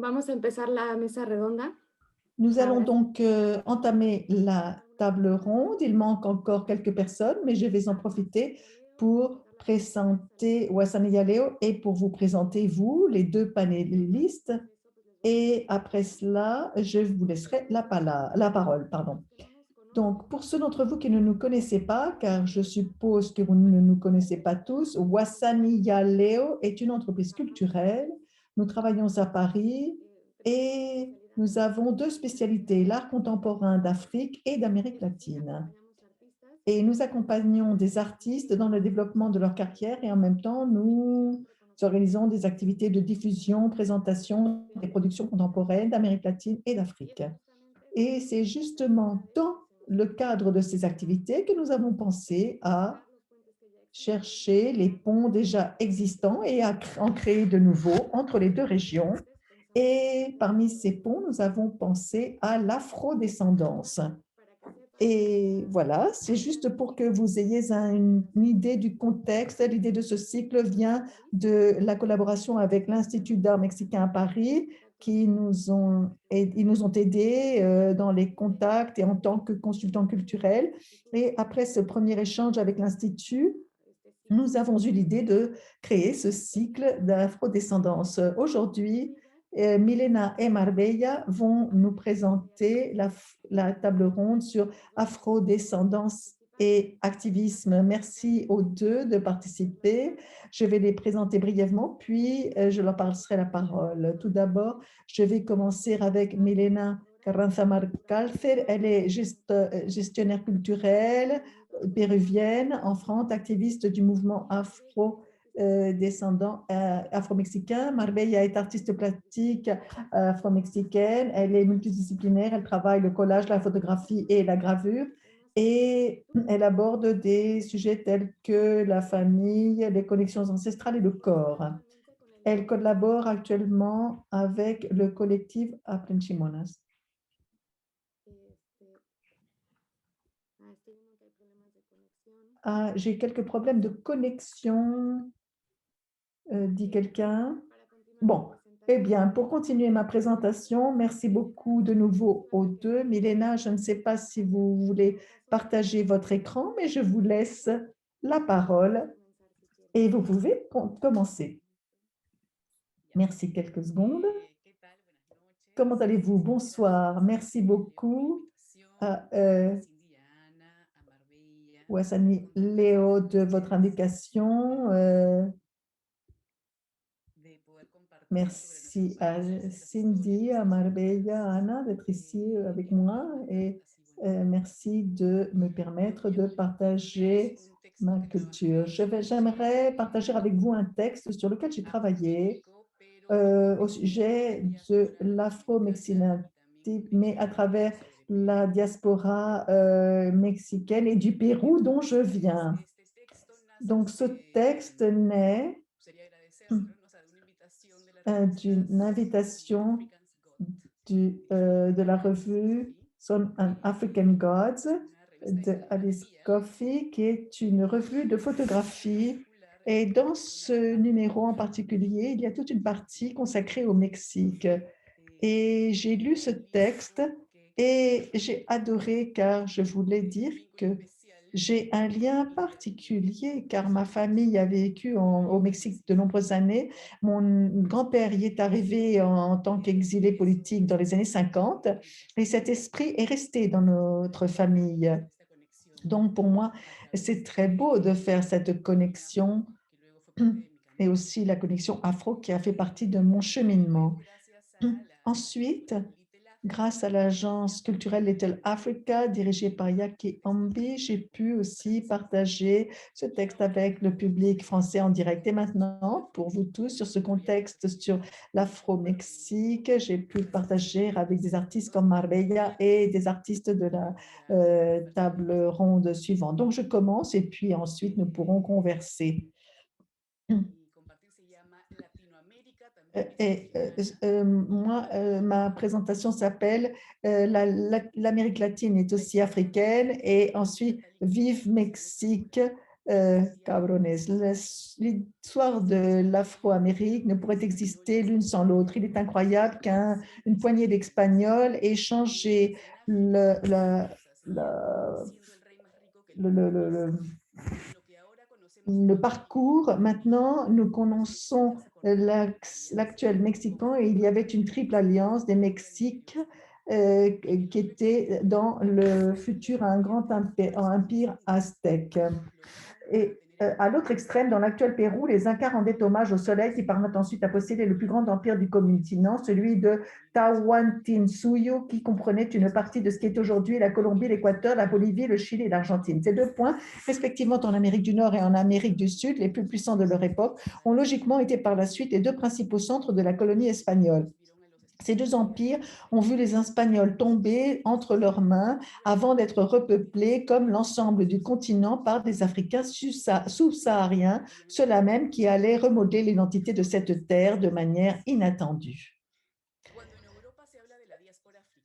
Vamos a empezar la mesa redonda. Nous allons Ahora sí. donc entamer la table ronde. Il manque encore quelques personnes, mais je vais en profiter pour présenter Wassani Yaleo et pour vous présenter, vous, les deux panélistes. Et après cela, je vous laisserai la parole. Pardon. Donc, pour ceux d'entre vous qui ne nous connaissez pas, car je suppose que vous ne nous connaissez pas tous, Wassani Yaleo est une entreprise culturelle. Nous travaillons à Paris et nous avons deux spécialités, l'art contemporain d'Afrique et d'Amérique latine. Et nous accompagnons des artistes dans le développement de leur carrière et en même temps, nous organisons des activités de diffusion, présentation des productions contemporaines d'Amérique latine et d'Afrique. Et c'est justement dans le cadre de ces activités que nous avons pensé à chercher les ponts déjà existants et à en créer de nouveaux entre les deux régions. Et parmi ces ponts, nous avons pensé à l'afrodescendance. Et voilà, c'est juste pour que vous ayez une idée du contexte. L'idée de ce cycle vient de la collaboration avec l'Institut d'art mexicain à Paris, ils nous ont aidés dans les contacts et en tant que consultants culturels. Et après ce premier échange avec l'Institut, nous avons eu l'idée de créer ce cycle d'afrodescendance. Aujourd'hui, Milena et Marbella vont nous présenter la table ronde sur afrodescendance et activisme. Merci aux deux de participer. Je vais les présenter brièvement, puis je leur passerai la parole. Tout d'abord, je vais commencer avec Milena Carranza-Marcalcer. Elle est gestionnaire culturelle péruvienne en France, activiste du mouvement afro-descendant afro-mexicain. Marbella est artiste plastique afro-mexicaine. Elle est multidisciplinaire. Elle travaille le collage, la photographie et la gravure. Et elle aborde des sujets tels que la famille, les connexions ancestrales et le corps. Elle collabore actuellement avec le collectif Aprenchimonas. Ah, j'ai quelques problèmes de connexion, dit quelqu'un. Bon, eh bien, pour continuer ma présentation, merci beaucoup de nouveau aux deux. Milena, je ne sais pas si vous voulez partager votre écran, mais je vous laisse la parole et vous pouvez commencer. Merci quelques secondes. Comment allez-vous? Bonsoir. Merci beaucoup à Wassani Léo de votre invitation. Merci à Cindy, à Marbella, à Anna d'être ici avec moi et merci de me permettre de partager ma culture. J'aimerais partager avec vous un texte sur lequel j'ai travaillé au sujet de l'afro-mexicain, mais à travers la diaspora mexicaine et du Pérou dont je viens. Donc ce texte naît d'une invitation de la revue Some African Gods de Alice Coffey, qui est une revue de photographie. Et dans ce numéro en particulier, il y a toute une partie consacrée au Mexique. Et j'ai lu ce texte et j'ai adoré car je voulais dire que j'ai un lien particulier car ma famille a vécu au Mexique de nombreuses années. Mon grand-père y est arrivé en tant qu'exilé politique dans les années 50 et cet esprit est resté dans notre famille. Donc, pour moi, c'est très beau de faire cette connexion et aussi la connexion afro qui a fait partie de mon cheminement. Ensuite, grâce à l'agence culturelle Little Africa, dirigée par Yaki Ambi, j'ai pu aussi partager ce texte avec le public français en direct. Et maintenant, pour vous tous, sur ce contexte sur l'Afro-Mexique, j'ai pu partager avec des artistes comme Marbella et des artistes de la table ronde suivante. Donc, je commence et puis ensuite, nous pourrons converser. Moi, ma présentation s'appelle l'Amérique latine est aussi africaine et ensuite Vive Mexique, cabrones. L'histoire de l'Afro-Amérique ne pourrait exister l'une sans l'autre. Il est incroyable qu'une poignée d'Espagnols ait changé la- le le parcours. Maintenant, nous connaissons l'actuel Mexicain et il y avait une triple alliance des Mexiques qui était dans le futur un grand empire aztèque. Et à l'autre extrême, dans l'actuel Pérou, les Incas rendaient hommage au soleil qui parvint ensuite à posséder le plus grand empire du continent, celui de Tahuantinsuyo, qui comprenait une partie de ce qui est aujourd'hui la Colombie, l'Équateur, la Bolivie, le Chili et l'Argentine. Ces deux points, respectivement en Amérique du Nord et en Amérique du Sud, les plus puissants de leur époque, ont logiquement été par la suite les deux principaux centres de la colonie espagnole. Ces deux empires ont vu les Espagnols tomber entre leurs mains avant d'être repeuplés comme l'ensemble du continent par des Africains sous-sahariens, ceux-là même qui allaient remodeler l'identité de cette terre de manière inattendue.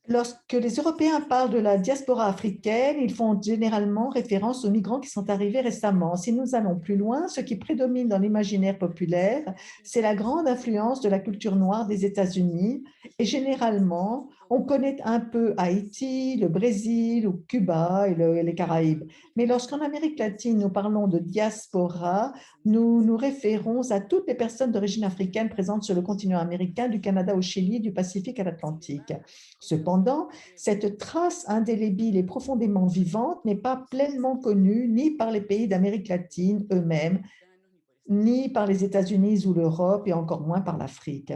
Lorsque les Européens parlent de la diaspora africaine, ils font généralement référence aux migrants qui sont arrivés récemment. Si nous allons plus loin, ce qui prédomine dans l'imaginaire populaire, c'est la grande influence de la culture noire des États-Unis. Et généralement, on connaît un peu Haïti, le Brésil ou Cuba et les Caraïbes. Mais lorsqu'en Amérique latine, nous parlons de diaspora, nous nous référons à toutes les personnes d'origine africaine présentes sur le continent américain, du Canada au Chili, du Pacifique à l'Atlantique. Cependant, cette trace indélébile et profondément vivante n'est pas pleinement connue ni par les pays d'Amérique latine eux-mêmes, ni par les États-Unis ou l'Europe, et encore moins par l'Afrique.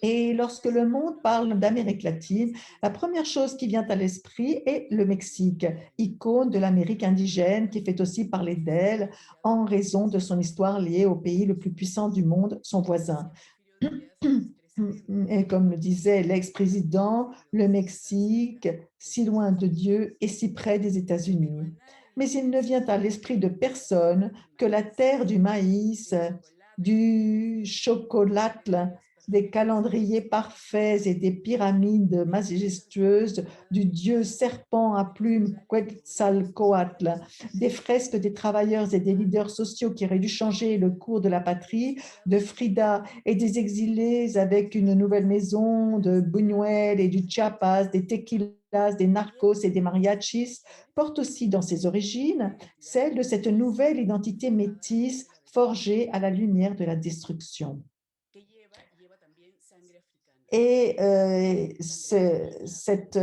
Et lorsque le monde parle d'Amérique latine, la première chose qui vient à l'esprit est le Mexique, icône de l'Amérique indigène qui fait aussi parler d'elle en raison de son histoire liée au pays le plus puissant du monde, son voisin. Et comme le disait l'ex-président, le Mexique, si loin de Dieu et si près des États-Unis. Mais il ne vient à l'esprit de personne que la terre du maïs, du chocolat, des calendriers parfaits et des pyramides majestueuses, du dieu serpent à plumes Quetzalcoatl, des fresques des travailleurs et des leaders sociaux qui auraient dû changer le cours de la patrie, de Frida et des exilés avec une nouvelle maison, de Buñuel et du Chiapas, des tequilas, des narcos et des mariachis, porte aussi dans ses origines celle de cette nouvelle identité métisse forgée à la lumière de la destruction. Et cette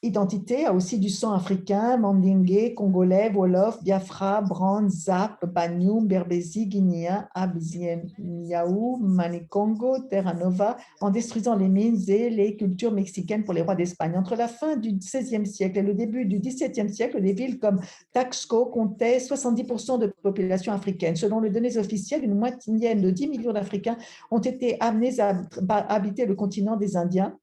identité a aussi du sang africain, mandingué, congolais, wolof, biafra, brand, zap, banyoum, berbézi, guinéen, abzien, yaou, manicongo, terra nova, en détruisant les mines et les cultures mexicaines pour les rois d'Espagne. Entre la fin du XVIe siècle et le début du XVIIe siècle, des villes comme Taxco comptaient 70% de population africaine. Selon les données officielles, une moyenne de 10 millions d'Africains ont été amenés à habiter le continent des Indiens.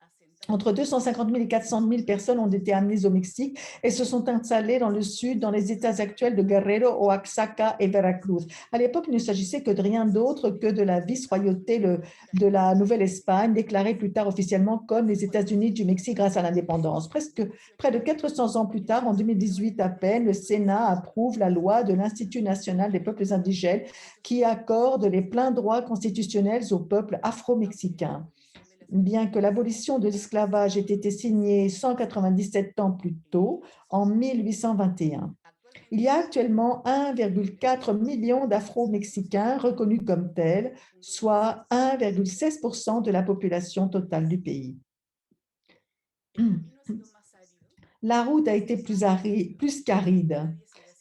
Entre 250 000 et 400 000 personnes ont été amenées au Mexique et se sont installées dans le sud, dans les États actuels de Guerrero, Oaxaca et Veracruz. À l'époque, il ne s'agissait que de rien d'autre que de la vice-royauté de la Nouvelle-Espagne, déclarée plus tard officiellement comme les États-Unis du Mexique grâce à l'indépendance. Près de 400 ans plus tard, en 2018 à peine, le Sénat approuve la loi de l'Institut national des peuples indigènes qui accorde les pleins droits constitutionnels aux peuples afro-mexicains. Bien que l'abolition de l'esclavage ait été signée 197 ans plus tôt, en 1821. Il y a actuellement 1,4 million d'Afro-Mexicains reconnus comme tels, soit 1,16% de la population totale du pays. La route a été plus qu'aride.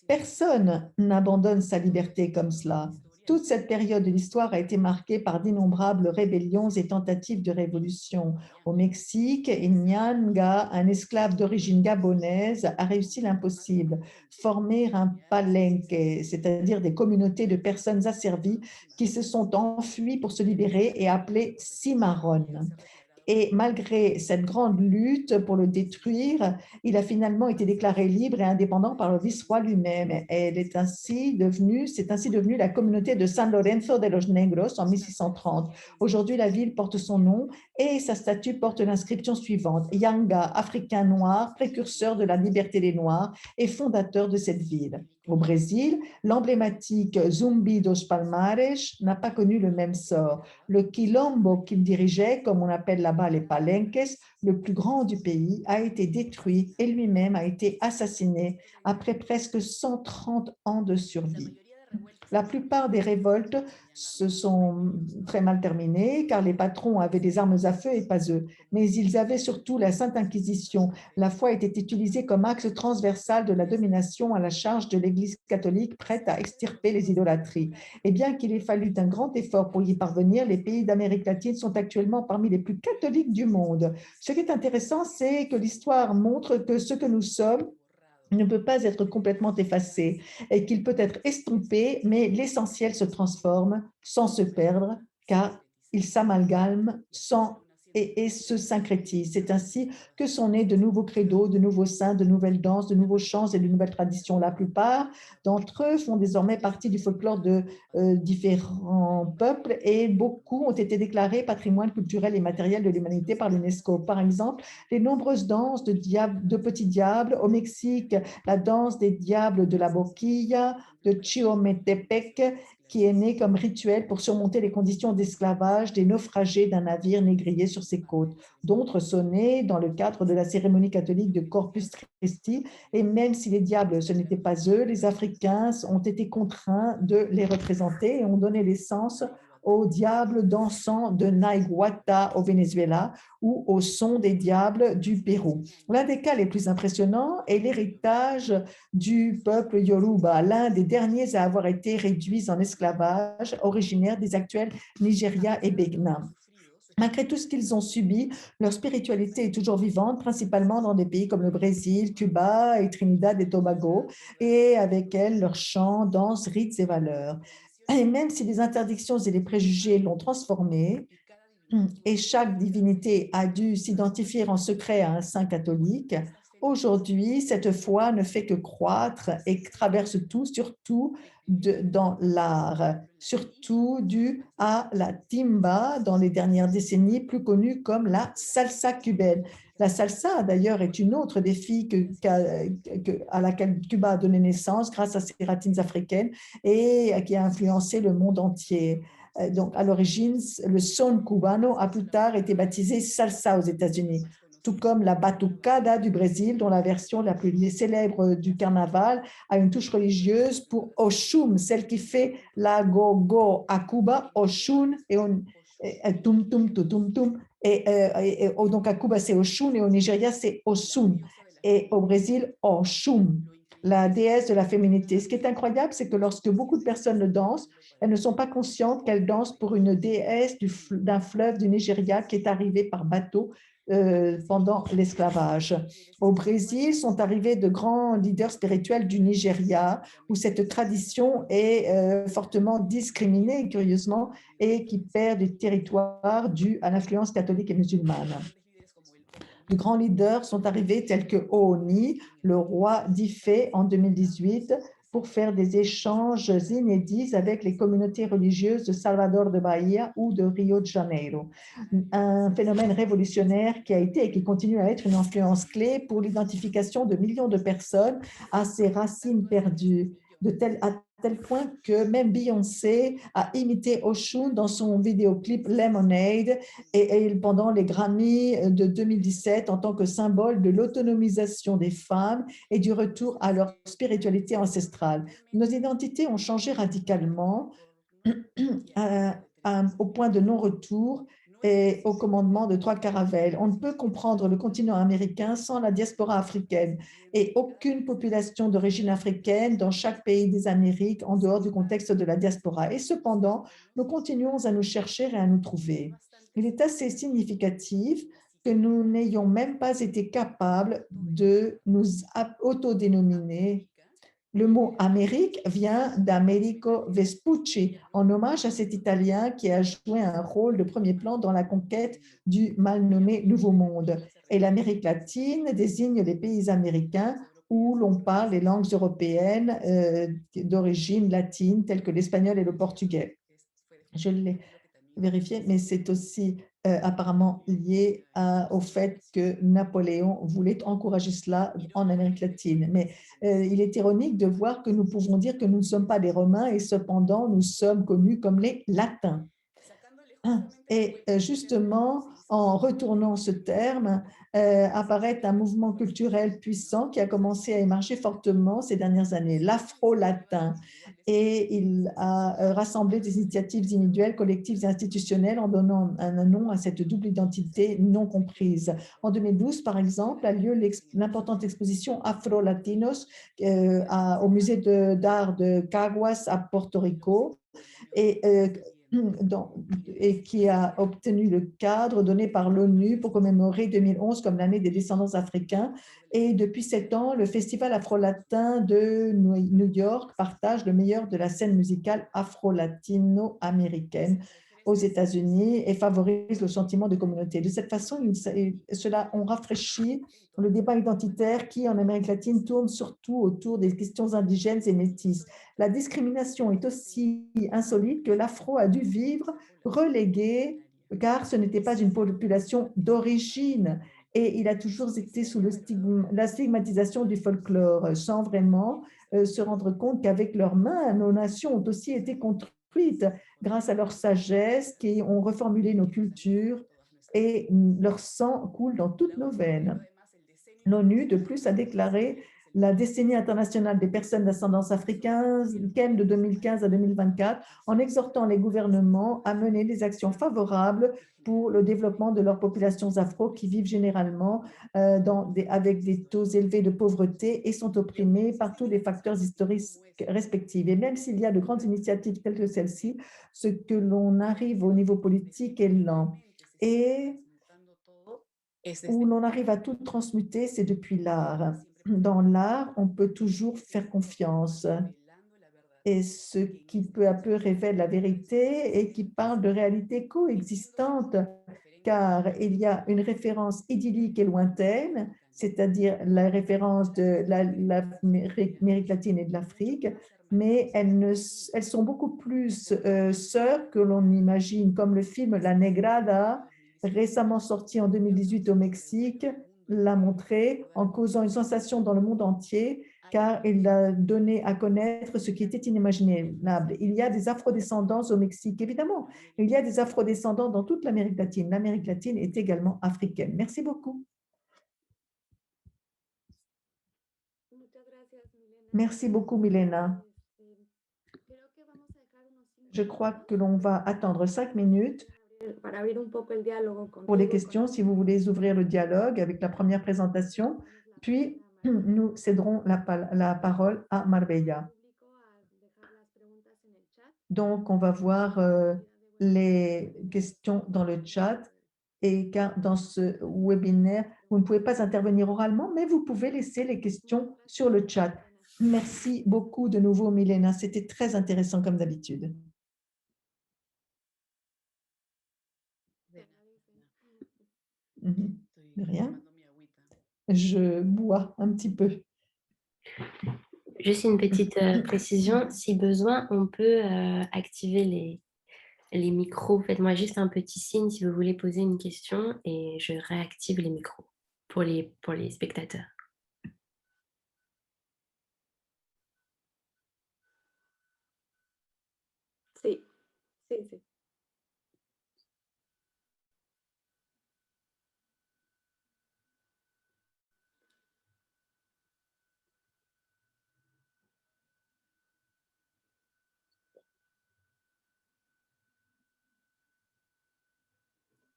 Personne n'abandonne sa liberté comme cela. Toute cette période de l'histoire a été marquée par d'innombrables rébellions et tentatives de révolution. Au Mexique, Nyanga, un esclave d'origine gabonaise, a réussi l'impossible, former un palenque, c'est-à-dire des communautés de personnes asservies qui se sont enfuies pour se libérer et appelées cimarrones. Et malgré cette grande lutte pour le détruire, il a finalement été déclaré libre et indépendant par le vice-roi lui-même. C'est ainsi devenu la communauté de San Lorenzo de los Negros en 1630. Aujourd'hui, la ville porte son nom et sa statue porte l'inscription suivante: Yanga, Africain noir, précurseur de la liberté des Noirs et fondateur de cette ville. Au Brésil, l'emblématique Zumbi dos Palmares n'a pas connu le même sort. Le quilombo qu'il dirigeait, comme on appelle là-bas les palenques, le plus grand du pays, a été détruit et lui-même a été assassiné après presque 130 ans de survie. La plupart des révoltes se sont très mal terminées car les patrons avaient des armes à feu et pas eux. Mais ils avaient surtout la Sainte Inquisition. La foi était utilisée comme axe transversal de la domination à la charge de l'Église catholique prête à extirper les idolâtries. Et bien qu'il ait fallu un grand effort pour y parvenir, les pays d'Amérique latine sont actuellement parmi les plus catholiques du monde. Ce qui est intéressant, c'est que l'histoire montre que ce que nous sommes ne peut pas être complètement effacé et qu'il peut être estompé, mais l'essentiel se transforme sans se perdre, car il s'amalgame sans et se syncrétise. C'est ainsi que sont nés de nouveaux credos, de nouveaux saints, de nouvelles danses, de nouveaux chants et de nouvelles traditions. La plupart d'entre eux font désormais partie du folklore de différents peuples et beaucoup ont été déclarés patrimoine culturel et matériel de l'humanité par l'UNESCO. Par exemple, les nombreuses danses de petits diables au Mexique, la danse des diables de la Boquilla, de Chiometepec, qui est née comme rituel pour surmonter les conditions d'esclavage des naufragés d'un navire négrier sur ses côtes. D'autres sont nés dans le cadre de la cérémonie catholique de Corpus Christi, et même si les diables, ce n'étaient pas eux, les Africains ont été contraints de les représenter et ont donné naissance au diable dansant de Naiguata au Venezuela ou au son des diables du Pérou. L'un des cas les plus impressionnants est l'héritage du peuple Yoruba, l'un des derniers à avoir été réduits en esclavage, originaire des actuels Nigeria et Bénin. Malgré tout ce qu'ils ont subi, leur spiritualité est toujours vivante, principalement dans des pays comme le Brésil, Cuba et Trinidad et Tobago, et avec elle, leurs chants, danses, rites et valeurs. Et même si les interdictions et les préjugés l'ont transformée, et chaque divinité a dû s'identifier en secret à un saint catholique, aujourd'hui, cette foi ne fait que croître et traverse tout, surtout dans l'art, surtout dû à la timba dans les dernières décennies, plus connue comme la salsa cubaine. La salsa, d'ailleurs, est une autre des filles à laquelle Cuba a donné naissance grâce à ses racines africaines et qui a influencé le monde entier. Donc, à l'origine, le son cubano a plus tard été baptisé salsa aux États-Unis, tout comme la batucada du Brésil, dont la version la plus célèbre du carnaval a une touche religieuse pour Oshun, celle qui fait la go-go à Cuba, Oshun et tum tum tum tum tum. Donc à Cuba, c'est Oshun et au Nigeria, c'est Osun. Et au Brésil, Oshun, la déesse de la féminité. Ce qui est incroyable, c'est que lorsque beaucoup de personnes dansent, elles ne sont pas conscientes qu'elles dansent pour une déesse d'un fleuve du Nigeria qui est arrivé par bateau pendant l'esclavage. Au Brésil sont arrivés de grands leaders spirituels du Nigeria, où cette tradition est fortement discriminée, curieusement, et qui perd du territoire dû à l'influence catholique et musulmane. De grands leaders sont arrivés tels que Ooni, le roi d'Ifé en 2018, pour faire des échanges inédits avec les communautés religieuses de Salvador de Bahia ou de Rio de Janeiro. Un phénomène révolutionnaire qui a été et qui continue à être une influence clé pour l'identification de millions de personnes à ces racines perdues, à tel point que même Beyoncé a imité Oshun dans son vidéoclip Lemonade et pendant les Grammy de 2017 en tant que symbole de l'autonomisation des femmes et du retour à leur spiritualité ancestrale. Nos identités ont changé radicalement au point de non-retour et au commandement de trois caravelles. On ne peut comprendre le continent américain sans la diaspora africaine et aucune population d'origine africaine dans chaque pays des Amériques en dehors du contexte de la diaspora. Et cependant, nous continuons à nous chercher et à nous trouver. Il est assez significatif que nous n'ayons même pas été capables de nous autodénominer. Le mot Amérique vient d'Americo Vespucci, en hommage à cet Italien qui a joué un rôle de premier plan dans la conquête du mal nommé Nouveau Monde. Et l'Amérique latine désigne les pays américains où l'on parle les langues européennes d'origine latine, telles que l'espagnol et le portugais. Je l'ai vérifié, mais c'est aussi apparemment lié au fait que Napoléon voulait encourager cela en Amérique latine. Mais il est ironique de voir que nous pouvons dire que nous ne sommes pas des Romains et cependant nous sommes connus comme les Latins. Et justement, en retournant ce terme, apparaît un mouvement culturel puissant qui a commencé à émerger fortement ces dernières années, l'afro-latin. Et il a rassemblé des initiatives individuelles, collectives et institutionnelles en donnant un nom à cette double identité non comprise. En 2012, par exemple, a lieu l'importante exposition Afro-Latinos au musée d'art de Caguas à Porto Rico. Et et qui a obtenu le cadre donné par l'ONU pour commémorer 2011 comme l'année des descendants africains. Et depuis 7 ans, le Festival afro-latin de New York partage le meilleur de la scène musicale afro-latino-américaine aux États-Unis et favorise le sentiment de communauté. De cette façon, on rafraîchit le débat identitaire qui, en Amérique latine, tourne surtout autour des questions indigènes et métisses. La discrimination est aussi insolite que l'afro a dû vivre relégué, car ce n'était pas une population d'origine et il a toujours été sous la stigmatisation du folklore, sans vraiment se rendre compte qu'avec leurs mains, nos nations ont aussi été construites grâce à leur sagesse, qui ont reformulé nos cultures et leur sang coule dans toutes nos veines. L'ONU, de plus, a déclaré la décennie internationale des personnes d'ascendance africaine de 2015 à 2024 en exhortant les gouvernements à mener des actions favorables pour le développement de leurs populations afro qui vivent généralement avec des taux élevés de pauvreté et sont opprimés par tous les facteurs historiques respectifs. Et même s'il y a de grandes initiatives telles que celle-ci, ce que l'on arrive au niveau politique est lent. Et où l'on arrive à tout transmuter, c'est depuis l'art. Dans l'art, on peut toujours faire confiance. Et ce qui peu à peu révèle la vérité et qui parle de réalités coexistantes, car il y a une référence idyllique et lointaine, c'est-à-dire la référence de l'Amérique latine et de l'Afrique, mais elles sont beaucoup plus sœurs que l'on imagine, comme le film La Negrada, récemment sorti en 2018 au Mexique, l'a montré en causant une sensation dans le monde entier, car il a donné à connaître ce qui était inimaginable. Il y a des afrodescendants au Mexique, évidemment. Il y a des afrodescendants dans toute l'Amérique latine. L'Amérique latine est également africaine. Merci beaucoup. Merci beaucoup, Milena. Je crois que l'on va attendre 5 minutes pour les questions, si vous voulez ouvrir le dialogue avec la première présentation. Puis, nous céderons la parole à Marbella. Donc, on va voir les questions dans le chat. Et car dans ce webinaire, vous ne pouvez pas intervenir oralement, mais vous pouvez laisser les questions sur le chat. Merci beaucoup de nouveau, Milena. C'était très intéressant comme d'habitude. De rien. Je bois un petit peu. Juste une petite précision, si besoin, on peut activer les micros. Faites-moi juste un petit signe si vous voulez poser une question et je réactive les micros pour les spectateurs. Sí, sí, sí.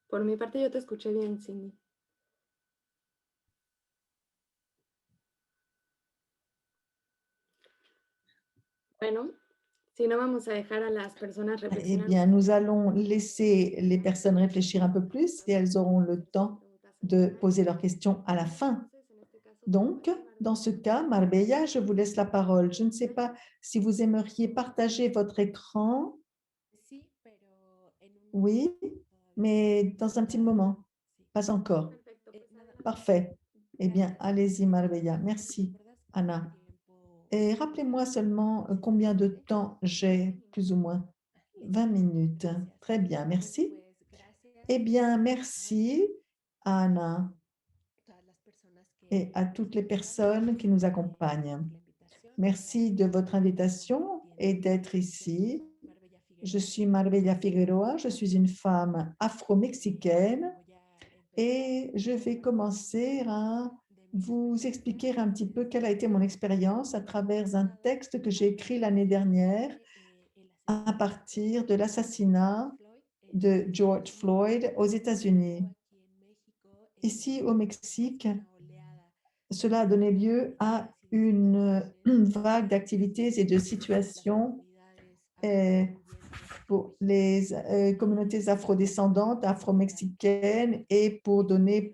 Por mi parte, yo te escuché bien, Cindy. Bueno, si no, vamos a dejar a las personas Eh reflexionar. bien, nous allons laisser les personnes réfléchir un peu plus et elles auront le temps de poser leurs questions à la fin. Donc, dans ce cas, Marbella, je vous laisse la parole. Je ne sais pas si vous aimeriez partager votre écran. Oui, mais dans un petit moment. Pas encore. Parfait. Eh bien, allez-y, Marbella. Merci, Anna. Et rappelez-moi seulement combien de temps j'ai, plus ou moins. 20 minutes. Très bien, merci. Eh bien, merci, Anna, et à toutes les personnes qui nous accompagnent. Merci de votre invitation et d'être ici. Je suis Marbella Figueroa, je suis une femme afro-mexicaine et je vais commencer à vous expliquer un petit peu quelle a été mon expérience à travers un texte que j'ai écrit l'année dernière à partir de l'assassinat de George Floyd aux États-Unis. Ici au Mexique, cela a donné lieu à une vague d'activités et de situations pour les communautés afrodescendantes, afro-mexicaines et pour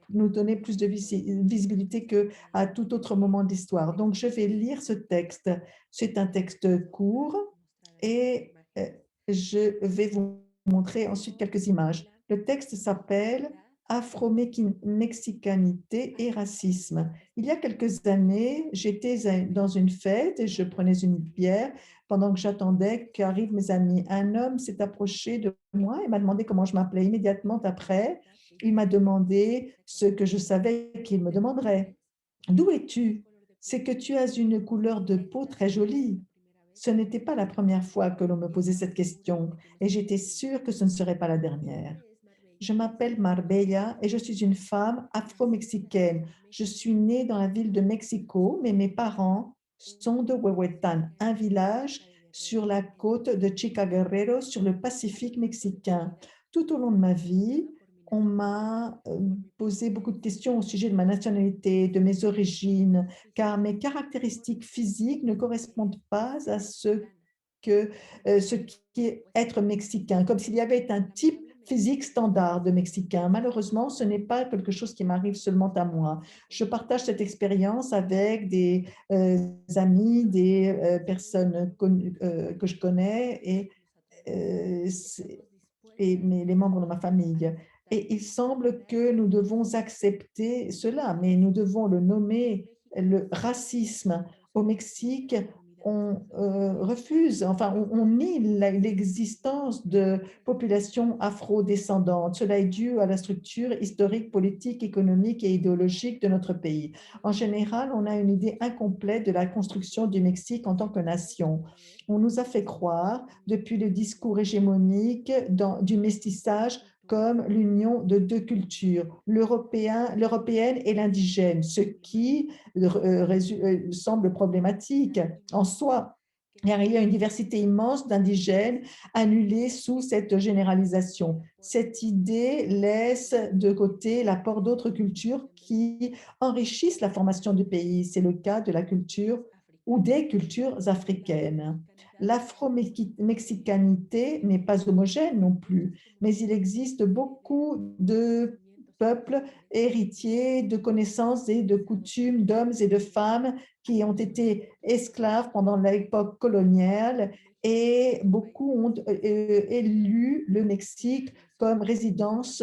nous donner plus de visibilité qu'à tout autre moment de l'histoire. Donc, je vais lire ce texte. C'est un texte court et je vais vous montrer ensuite quelques images. Le texte s'appelle Afro-mexicanité et racisme. Il y a quelques années, j'étais dans une fête et je prenais une bière pendant que j'attendais qu'arrivent mes amis. Un homme s'est approché de moi et m'a demandé comment je m'appelais. Immédiatement après, il m'a demandé ce que je savais qu'il me demanderait. D'où es-tu? C'est que tu as une couleur de peau très jolie. Ce n'était pas la première fois que l'on me posait cette question et j'étais sûre que ce ne serait pas la dernière. Je m'appelle Marbella et je suis une femme afro-mexicaine. Je suis née dans la ville de Mexico, mais mes parents sont de Huehuetan, un village sur la côte de Chica Guerrero, sur le Pacifique mexicain. Tout au long de ma vie, on m'a posé beaucoup de questions au sujet de ma nationalité, de mes origines, car mes caractéristiques physiques ne correspondent pas à ce qui est être mexicain, comme s'il y avait un type physique standard de Mexicain. Malheureusement, ce n'est pas quelque chose qui m'arrive seulement à moi. Je partage cette expérience avec des amis, des personnes que je connais euh, les membres de ma famille. Et il semble que nous devons accepter cela, mais nous devons le nommer le racisme. Au Mexique, on refuse, enfin, on nie l'existence de populations afro-descendantes. Cela est dû à la structure historique, politique, économique et idéologique de notre pays. En général, on a une idée incomplète de la construction du Mexique en tant que nation. On nous a fait croire, depuis le discours hégémonique du mestissage, comme l'union de deux cultures, l'européenne et l'indigène, ce qui semble problématique en soi, car il y a une diversité immense d'indigènes annulés sous cette généralisation. Cette idée laisse de côté l'apport d'autres cultures qui enrichissent la formation du pays. C'est le cas de la culture ou des cultures africaines. L'afro-mexicanité n'est pas homogène non plus, mais il existe beaucoup de peuples héritiers de connaissances et de coutumes d'hommes et de femmes qui ont été esclaves pendant l'époque coloniale et beaucoup ont élu le Mexique comme résidence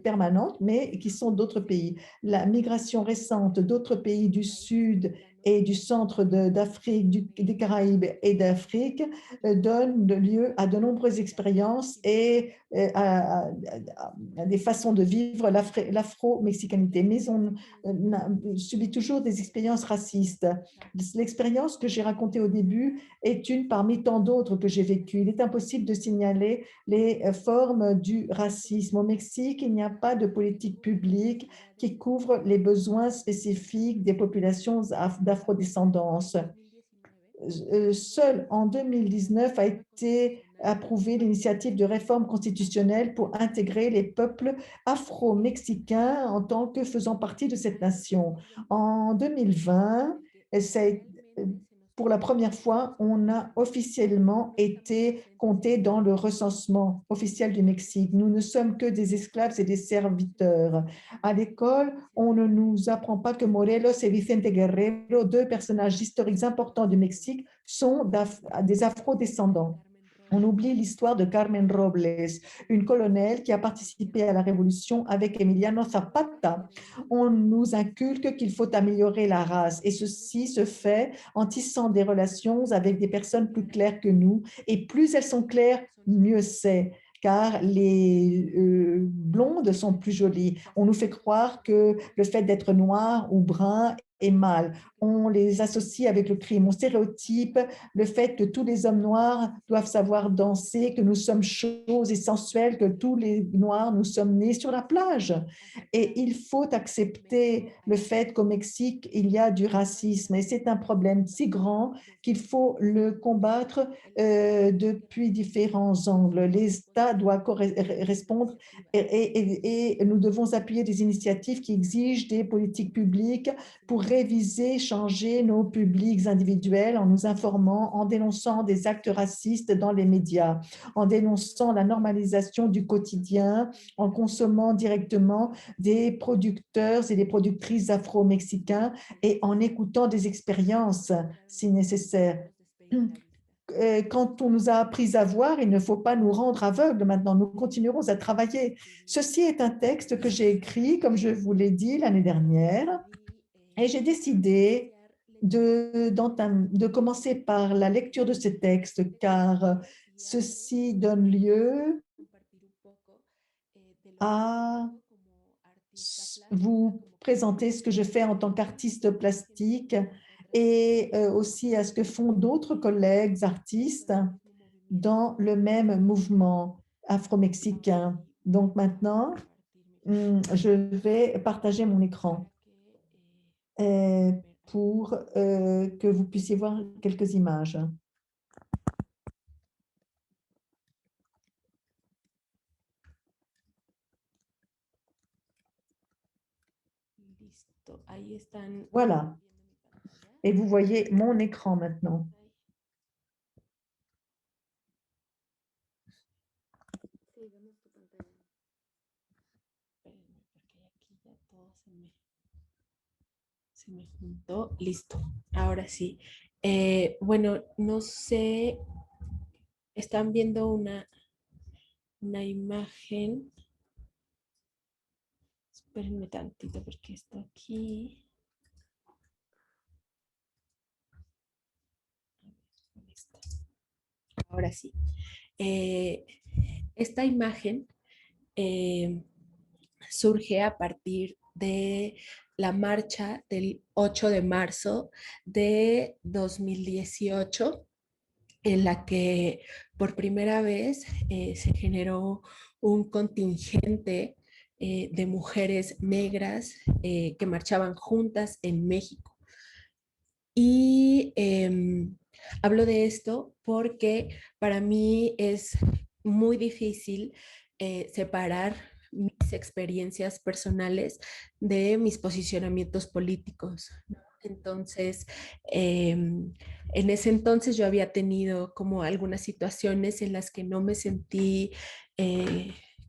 permanente, mais qui sont d'autres pays. La migration récente d'autres pays du Sud et du centre d'Afrique, des Caraïbes et d'Afrique donne lieu à de nombreuses expériences et à des façons de vivre l'afro-mexicanité. Mais on subit toujours des expériences racistes. L'expérience que j'ai racontée au début est une parmi tant d'autres que j'ai vécues. Il est impossible de signaler les formes du racisme. Au Mexique, il n'y a pas de politique publique qui couvre les besoins spécifiques des populations d'afrodescendance. Seul en 2019 a été approuvée l'initiative de réforme constitutionnelle pour intégrer les peuples afro-mexicains en tant que faisant partie de cette nation. En 2020, pour la première fois, on a officiellement été compté dans le recensement officiel du Mexique. Nous ne sommes que des esclaves et des serviteurs. À l'école, on ne nous apprend pas que Morelos et Vicente Guerrero, deux personnages historiques importants du Mexique, sont des afro-descendants. On oublie l'histoire de Carmen Robles, une colonelle qui a participé à la révolution avec Emiliano Zapata. On nous inculque qu'il faut améliorer la race et ceci se fait en tissant des relations avec des personnes plus claires que nous et plus elles sont claires, mieux c'est. car les blondes sont plus jolies. On nous fait croire que le fait d'être noir ou brun est mal. On les associe avec le crime. On stéréotype le fait que tous les hommes noirs doivent savoir danser, que nous sommes chauds et sensuels, que tous les noirs, nous sommes nés sur la plage. Et il faut accepter le fait qu'au Mexique, il y a du racisme. Et c'est un problème si grand qu'il faut le combattre depuis différents angles. L'État doit correspondre et nous devons appuyer des initiatives qui exigent des politiques publiques pour réviser, changer nos publics individuels en nous informant, en dénonçant des actes racistes dans les médias, en dénonçant la normalisation du quotidien, en consommant directement des producteurs et des productrices afro-mexicains et en écoutant des expériences si nécessaire. Quand on nous a appris à voir, il ne faut pas nous rendre aveugles maintenant, nous continuerons à travailler. Ceci est un texte que j'ai écrit, comme je vous l'ai dit l'année dernière, et j'ai décidé de commencer par la lecture de ce texte, car ceci donne lieu à vous présenter ce que je fais en tant qu'artiste plastique et aussi à ce que font d'autres collègues artistes dans le même mouvement afro-mexicain. Donc maintenant, je vais partager mon écran pour que vous puissiez voir quelques images. Voilà. Et vous voyez mon écran maintenant. Sí, vemos tu pantalla. Espérenme, porque aquí ya todo se me juntó. Listo. Ahora sí. Bueno, no sé. Están viendo una imagen. Espérenme tantito porque esto aquí. Ahora sí. Esta imagen surge a partir de la marcha del 8 de marzo de 2018, en la que por primera vez se generó un contingente de mujeres negras que marchaban juntas en México. Y hablo de esto porque para mí es muy difícil separar mis experiencias personales de mis posicionamientos políticos, ¿no? Entonces, en ese entonces yo había tenido como algunas situaciones en las que no me sentí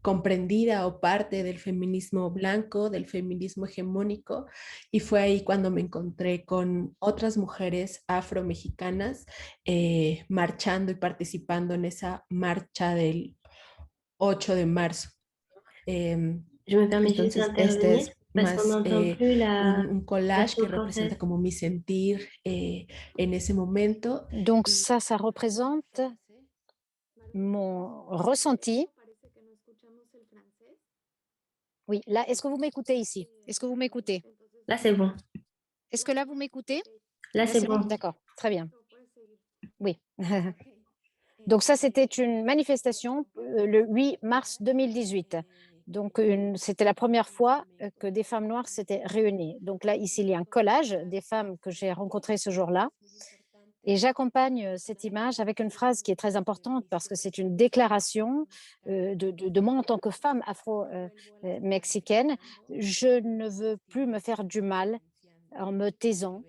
comprendida o parte del feminismo blanco, del feminismo hegemónico, y fue ahí cuando me encontré con otras mujeres afromexicanas marchando y participando en esa marcha del 8 de marzo. Je me permets juste Entonces, este d'intervenir es parce qu'on más n'entend plus la un collage version que representa française. como mi sentir en ese momento. Donc ça représente mon ressenti. Parece que no escuchamos el francés. Oui, là, est-ce que vous m'écoutez ici? Est-ce que vous m'écoutez? Là, c'est bon. Est-ce que là, vous m'écoutez? Là, c'est bon. D'accord, très bien. Puedes seguir. Oui. Donc ça, c'était une manifestation le 8 mars 2018. Donc c'était la première fois que des femmes noires s'étaient réunies. Donc là, ici, il y a un collage des femmes que j'ai rencontrées ce jour-là. Et j'accompagne cette image avec une phrase qui est très importante parce que c'est une déclaration de moi en tant que femme afro-mexicaine. Je ne veux plus me faire du mal en me taisant.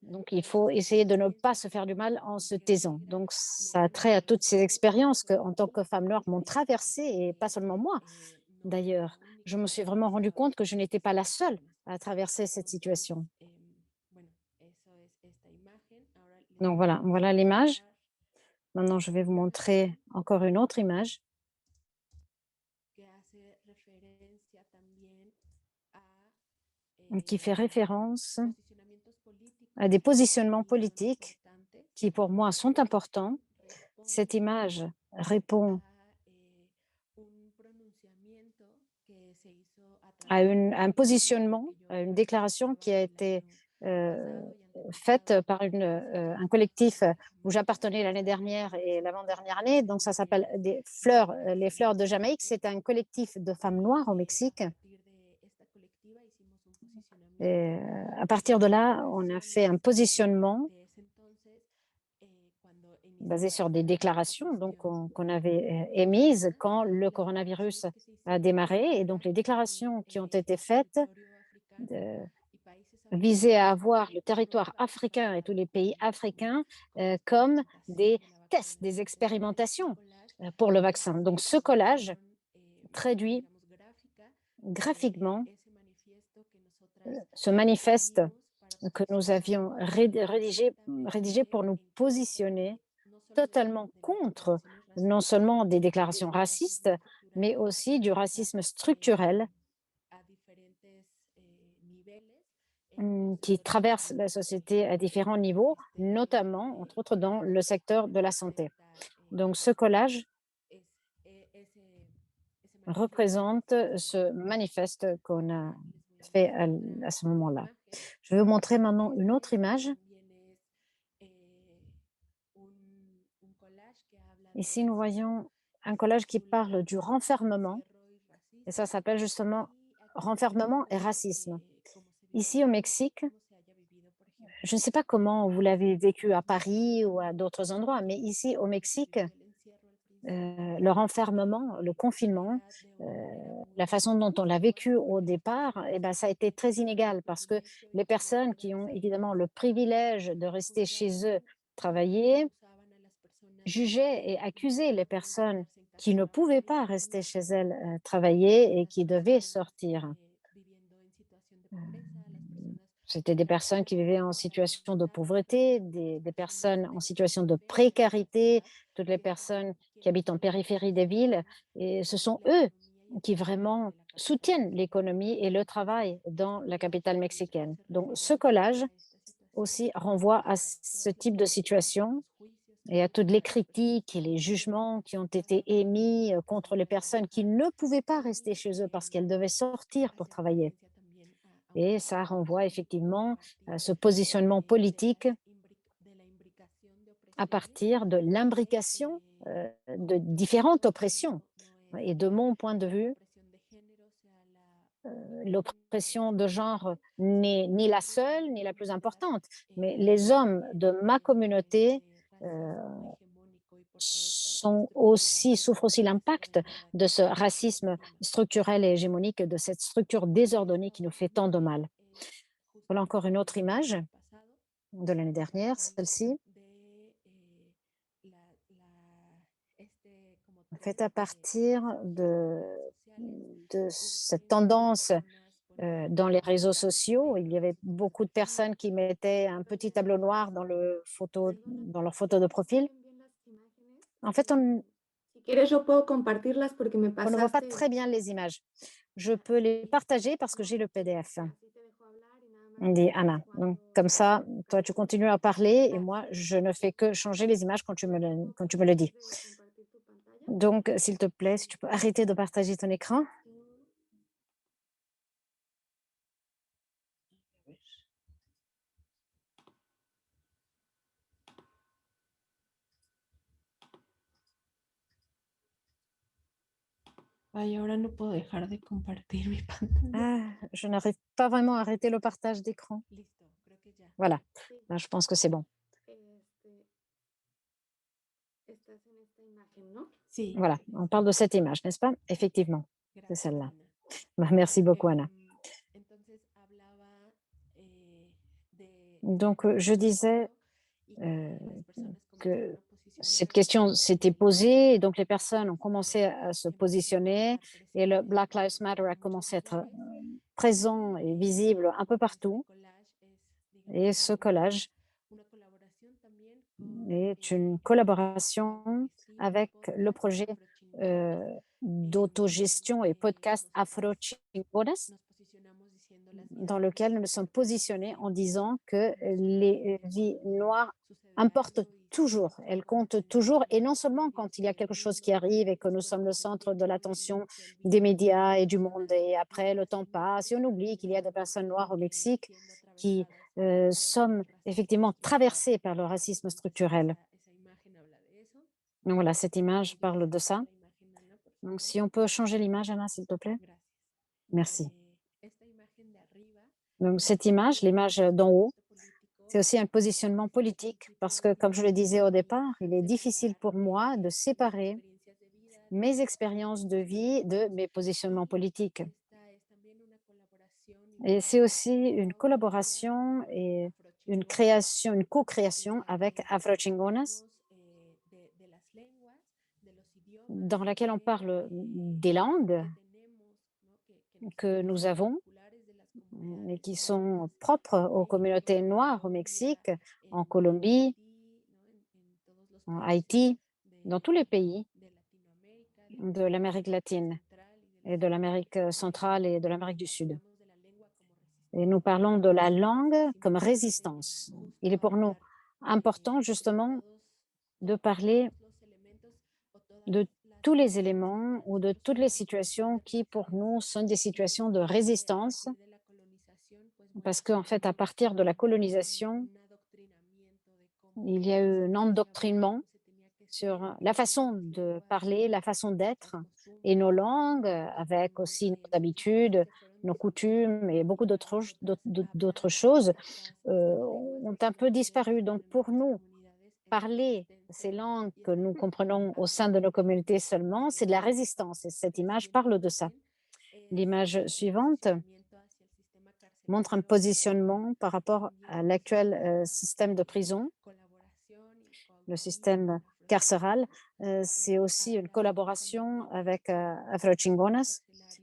Donc, il faut essayer de ne pas se faire du mal en se taisant. Donc, ça a trait à toutes ces expériences que, en tant que femme noire, m'ont traversée, et pas seulement moi. D'ailleurs, je me suis vraiment rendu compte que je n'étais pas la seule à traverser cette situation. Donc voilà l'image. Maintenant, je vais vous montrer encore une autre image. Qui fait référence à des positionnements politiques qui, pour moi, sont importants. Cette image répond à un positionnement, à une déclaration qui a été faite par un collectif où j'appartenais l'année dernière et l'avant-dernière année. Donc, ça s'appelle les Fleurs de Jamaïque. C'est un collectif de femmes noires au Mexique. Et à partir de là, on a fait un positionnement basé sur des déclarations donc, qu'on avait émises quand le coronavirus a démarré. Et donc, les déclarations qui ont été faites visaient à avoir le territoire africain et tous les pays africains comme des tests, des expérimentations pour le vaccin. Donc, ce collage traduit graphiquement ce manifeste que nous avions rédigé pour nous positionner totalement contre non seulement des déclarations racistes, mais aussi du racisme structurel qui traverse la société à différents niveaux, notamment, entre autres, dans le secteur de la santé. Donc, ce collage représente ce manifeste qu'on a fait à ce moment-là. Je vais vous montrer maintenant une autre image. Ici, nous voyons un collage qui parle du renfermement, et ça s'appelle justement renfermement et racisme. Ici, au Mexique, je ne sais pas comment vous l'avez vécu à Paris ou à d'autres endroits, mais ici, au Mexique, le renfermement, le confinement, la façon dont on l'a vécu au départ, eh ben, ça a été très inégal parce que les personnes qui ont évidemment le privilège de rester chez eux travailler, jugeaient et accusaient les personnes qui ne pouvaient pas rester chez elles travailler et qui devaient sortir. C'était des personnes qui vivaient en situation de pauvreté, des personnes en situation de précarité, toutes les personnes qui habitent en périphérie des villes. Et ce sont eux qui vraiment soutiennent l'économie et le travail dans la capitale mexicaine. Donc, ce collage aussi renvoie à ce type de situation et à toutes les critiques et les jugements qui ont été émis contre les personnes qui ne pouvaient pas rester chez eux parce qu'elles devaient sortir pour travailler. Et ça renvoie effectivement à ce positionnement politique à partir de l'imbrication de différentes oppressions. Et de mon point de vue, l'oppression de genre n'est ni la seule ni la plus importante, mais les hommes de ma communauté souffrent aussi l'impact de ce racisme structurel et hégémonique, de cette structure désordonnée qui nous fait tant de mal. Voilà encore une autre image de l'année dernière, celle-ci. Faite à partir de cette tendance dans les réseaux sociaux. Il y avait beaucoup de personnes qui mettaient un petit tableau noir dans leur photo de profil. En fait, on ne voit pas très bien les images. Je peux les partager parce que j'ai le PDF. Dit Anna. Donc, comme ça, toi, tu continues à parler et moi, je ne fais que changer les images quand tu me le dis. Donc, s'il te plaît, si tu peux arrêter de partager ton écran. Ay, ahora no puedo dejar de compartir mi pantalla. Je n'arrive pas vraiment à arrêter le partage d'écran. Listo, creo que ya. Voilà, là, je pense que c'est bon. Sí. Voilà, on parle de cette image, n'est-ce pas? Effectivement, c'est celle-là. Merci beaucoup, Anna. Donc, je disais que cette question s'était posée et donc les personnes ont commencé à se positionner et le Black Lives Matter a commencé à être présent et visible un peu partout. Et ce collage est une collaboration avec le projet d'autogestion et podcast Afro Chingonas, dans lequel nous nous sommes positionnés en disant que les vies noires importent toujours, elle compte toujours, et non seulement quand il y a quelque chose qui arrive et que nous sommes le centre de l'attention des médias et du monde, et après le temps passe et on oublie qu'il y a des personnes noires au Mexique qui sont effectivement traversées par le racisme structurel. Donc voilà, cette image parle de ça. Donc si on peut changer l'image, Anna, s'il te plaît. Merci. Donc cette image, l'image d'en haut, c'est aussi un positionnement politique parce que, comme je le disais au départ, il est difficile pour moi de séparer mes expériences de vie de mes positionnements politiques. Et c'est aussi une collaboration et une création, une co-création avec Afrochingonas, dans laquelle on parle des langues que nous avons et qui sont propres aux communautés noires au Mexique, en Colombie, en Haïti, dans tous les pays de l'Amérique latine et de l'Amérique centrale et de l'Amérique du Sud. Et nous parlons de la langue comme résistance. Il est pour nous important justement de parler de tous les éléments ou de toutes les situations qui pour nous sont des situations de résistance, parce qu'en fait, à partir de la colonisation, il y a eu un endoctrinement sur la façon de parler, la façon d'être et nos langues, avec aussi nos habitudes, nos coutumes et beaucoup d'autres choses, ont un peu disparu. Donc pour nous, parler ces langues que nous comprenons au sein de nos communautés seulement, c'est de la résistance et cette image parle de ça. L'image suivante montre un positionnement par rapport à l'actuel système de prison. Le système carcéral, c'est aussi une collaboration avec Afrochingonas.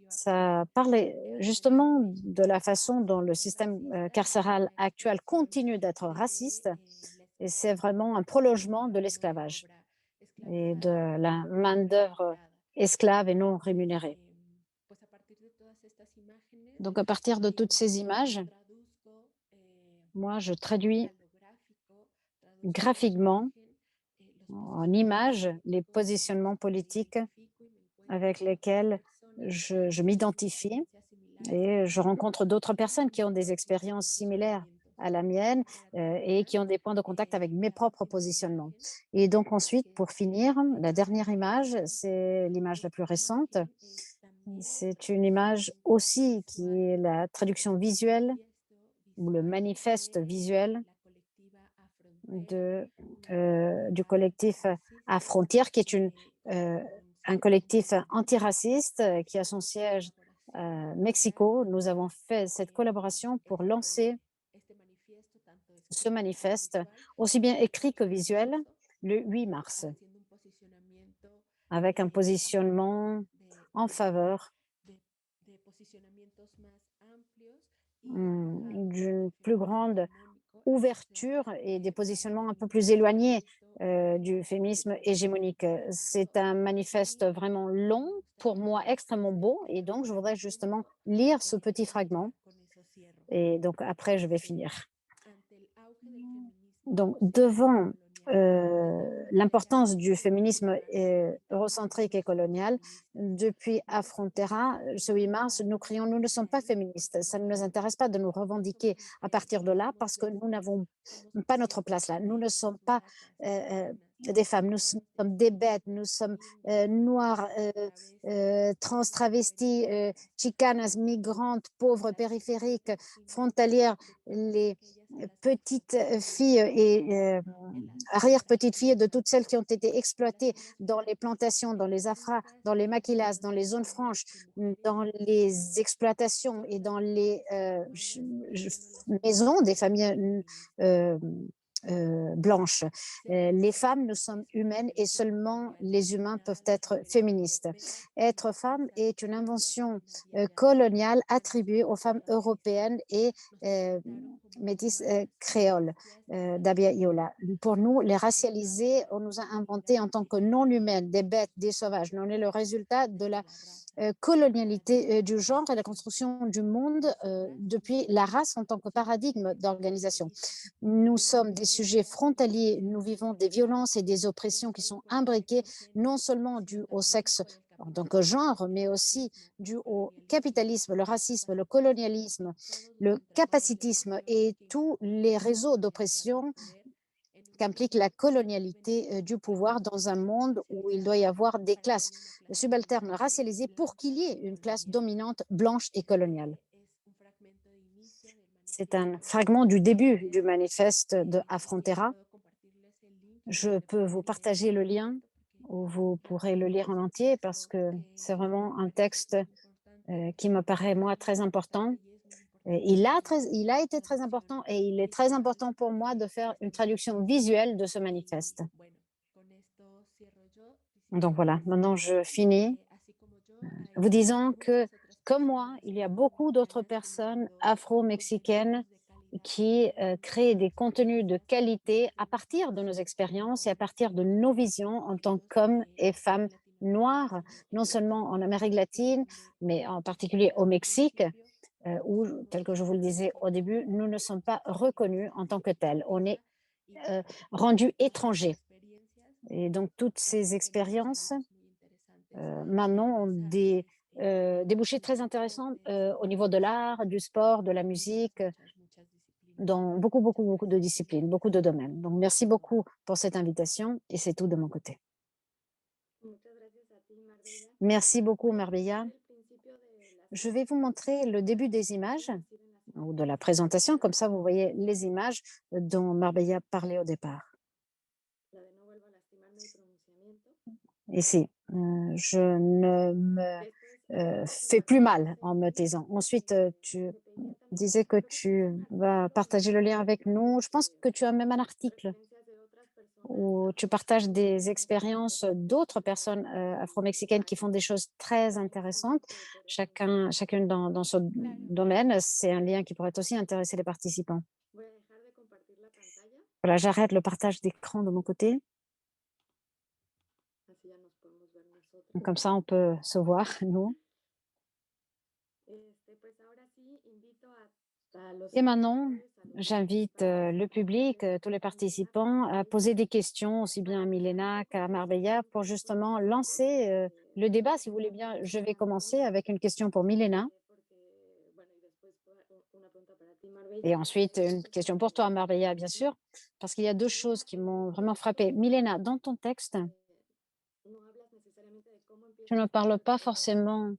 Ça parle justement de la façon dont le système carcéral actuel continue d'être raciste et c'est vraiment un prolongement de l'esclavage et de la main-d'œuvre esclave et non rémunérée. Donc, à partir de toutes ces images, moi, je traduis graphiquement en images les positionnements politiques avec lesquels je m'identifie et je rencontre d'autres personnes qui ont des expériences similaires à la mienne et qui ont des points de contact avec mes propres positionnements. Et donc ensuite, pour finir, la dernière image, c'est l'image la plus récente. C'est une image aussi qui est la traduction visuelle ou le manifeste visuel du collectif à frontières, qui est un collectif antiraciste qui a son siège à Mexico. Nous avons fait cette collaboration pour lancer ce manifeste, aussi bien écrit que visuel, le 8 mars, avec un positionnement en faveur d'une plus grande ouverture et des positionnements un peu plus éloignés du féminisme hégémonique. C'est un manifeste vraiment long, pour moi extrêmement beau, et donc je voudrais justement lire ce petit fragment. Et donc après, je vais finir. Donc, devant l'importance du féminisme eurocentrique et colonial, depuis Affrontera, ce 8 mars, nous crions, nous ne sommes pas féministes. Ça ne nous intéresse pas de nous revendiquer à partir de là parce que nous n'avons pas notre place là. Nous ne sommes pas des femmes, nous sommes des bêtes, nous sommes noires, trans, travestis, chicanas, migrantes, pauvres, périphériques, frontalières, les petites filles et arrière-petites filles de toutes celles qui ont été exploitées dans les plantations, dans les afras, dans les maquilas, dans les zones franches, dans les exploitations et dans les maisons des familles blanches. Les femmes, nous sommes humaines et seulement les humains peuvent être féministes. Être femme est une invention coloniale attribuée aux femmes européennes et métis créole d'Abya Iola. Pour nous, les racialisés, on nous a inventés en tant que non-humaines, des bêtes, des sauvages. On est le résultat de la colonialité du genre et la construction du monde depuis la race en tant que paradigme d'organisation. Nous sommes des sujets frontaliers, nous vivons des violences et des oppressions qui sont imbriquées non seulement dues au sexe en tant que genre, mais aussi dû au capitalisme, le racisme, le colonialisme, le capacitisme et tous les réseaux d'oppression qu'implique la colonialité du pouvoir dans un monde où il doit y avoir des classes subalternes racialisées pour qu'il y ait une classe dominante blanche et coloniale. C'est un fragment du début du manifeste de Afrontera. Je peux vous partager le lien où vous pourrez le lire en entier parce que c'est vraiment un texte qui me paraît, moi, très important. Il a été très important et il est très important pour moi de faire une traduction visuelle de ce manifeste. Donc voilà, maintenant je finis vous disant que, comme moi, il y a beaucoup d'autres personnes afro-mexicaines qui créent des contenus de qualité à partir de nos expériences et à partir de nos visions en tant qu'hommes et femmes noirs, non seulement en Amérique latine, mais en particulier au Mexique, où, tel que je vous le disais au début, nous ne sommes pas reconnus en tant que tels. On est rendus étrangers. Et donc, toutes ces expériences, maintenant, ont des débouchés très intéressants au niveau de l'art, du sport, de la musique, dans beaucoup de disciplines, beaucoup de domaines. Donc, merci beaucoup pour cette invitation et c'est tout de mon côté. Merci beaucoup, Marbella. Je vais vous montrer le début des images ou de la présentation, comme ça vous voyez les images dont Marbella parlait au départ. Ici, je ne me fais plus mal en me taisant. Ensuite, tu disais que tu vas partager le lien avec nous. Je pense que tu as même un article où tu partages des expériences d'autres personnes afro-mexicaines qui font des choses très intéressantes, chacune dans ce domaine. C'est un lien qui pourrait aussi intéresser les participants. Voilà, j'arrête le partage d'écran de mon côté. Comme ça, on peut se voir, nous. Et maintenant, j'invite le public, tous les participants, à poser des questions, aussi bien à Milena qu'à Marbella, pour justement lancer le débat. Si vous voulez bien, je vais commencer avec une question pour Milena. Et ensuite, une question pour toi, Marbella, bien sûr, parce qu'il y a deux choses qui m'ont vraiment frappée. Milena, dans ton texte, tu ne parles pas forcément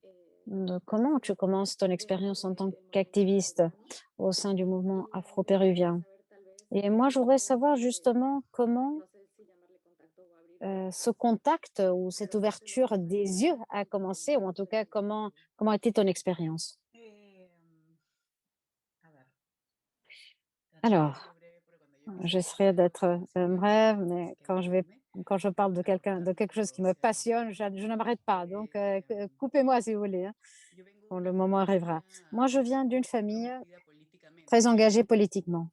de comment tu commences ton expérience en tant qu'activiste au sein du mouvement afro-péruvien. Et moi, je voudrais savoir justement comment ce contact ou cette ouverture des yeux a commencé, ou en tout cas, comment a été ton expérience? Alors, j'essaierai d'être brève, mais quand je parle de quelque chose qui me passionne, je ne m'arrête pas. Donc, coupez-moi si vous voulez, hein, quand le moment arrivera. Moi, je viens d'une famille très engagée politiquement.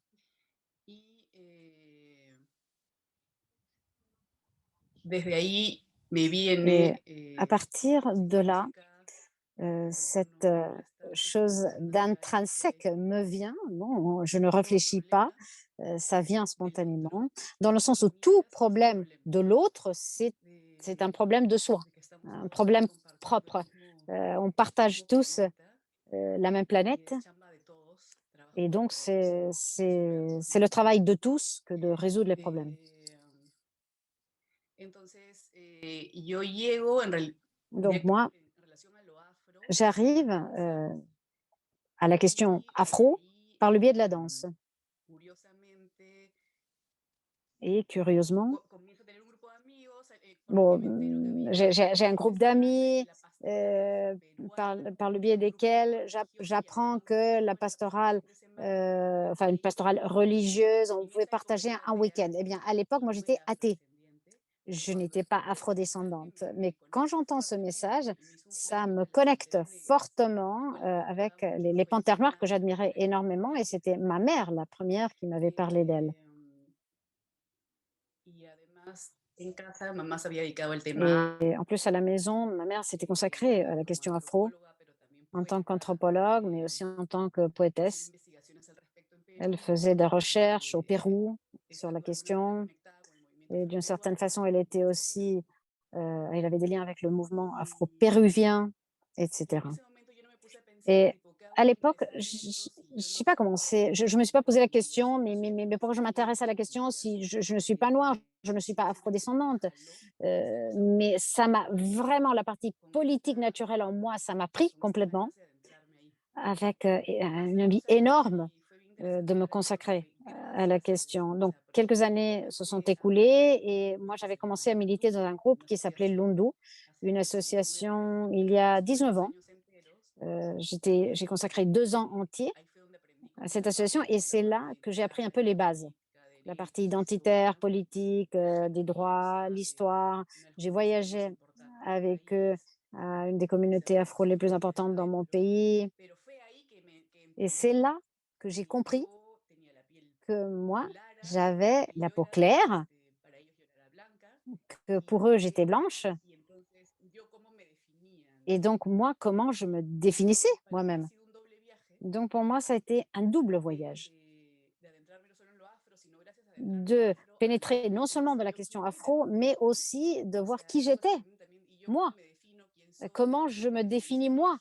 Et à partir de là, cette chose d'intrinsèque me vient. Bon, je ne réfléchis pas, ça vient spontanément, dans le sens où tout problème de l'autre, c'est un problème de soi, un problème propre. On partage tous la même planète, et donc c'est le travail de tous que de résoudre les problèmes. Donc moi, j'arrive à la question afro par le biais de la danse. Et curieusement, bon, j'ai un groupe d'amis par le biais desquels j'apprends que la pastorale, une pastorale religieuse, on pouvait partager un week-end. Eh bien, à l'époque, moi, j'étais athée. je n'étais pas afrodescendante. Mais quand j'entends ce message, ça me connecte fortement avec les panthères noires que j'admirais énormément et c'était ma mère, la première, qui m'avait parlé d'elle. Y además, en casa, mamá se había dedicado al tema Et en plus, à la maison, ma mère s'était consacrée à la como question afro antropóloga, pero también en tant poeta, qu'anthropologue, mais aussi en tant que haciendo poétesse. investigaciones al respecto en Elle Perú, faisait des recherches au Pérou sur la estando de alguna manera question conectada con el movimiento et d'une certaine afroperuano, façon, elle était se enteró. aussi, elle avait des liens avec le mouvement Y, afro-péruvien, y en etc. ese momento yo no me puse a pensar, Et tipo, ¿qué hago à con l'époque, esa herencia si je yo sais no pas soy comment c'est, je me suis pas posé la question, no sé, mais pourquoi je m'intéresse à la question si je ne suis pas noire, je ne suis pas afrodescendante. Mais ça m'a vraiment, la partie politique naturelle en moi, ça m'a pris complètement avec une envie énorme de me consacrer à la question. Donc, quelques années se sont écoulées et moi, j'avais commencé à militer dans un groupe qui s'appelait Lundu, une association il y a 19 ans. J'ai consacré 2 ans entiers à cette association et c'est là que j'ai appris un peu les bases, la partie identitaire, politique, des droits, l'histoire. J'ai voyagé avec eux à une des communautés afro les plus importantes dans mon pays et c'est là que j'ai compris que moi, j'avais la peau claire, que pour eux, j'étais blanche et donc moi, comment je me définissais moi-même. Donc pour moi, ça a été un double voyage de pénétrer non seulement dans la question afro, mais aussi de voir qui j'étais, moi, comment je me définis moi,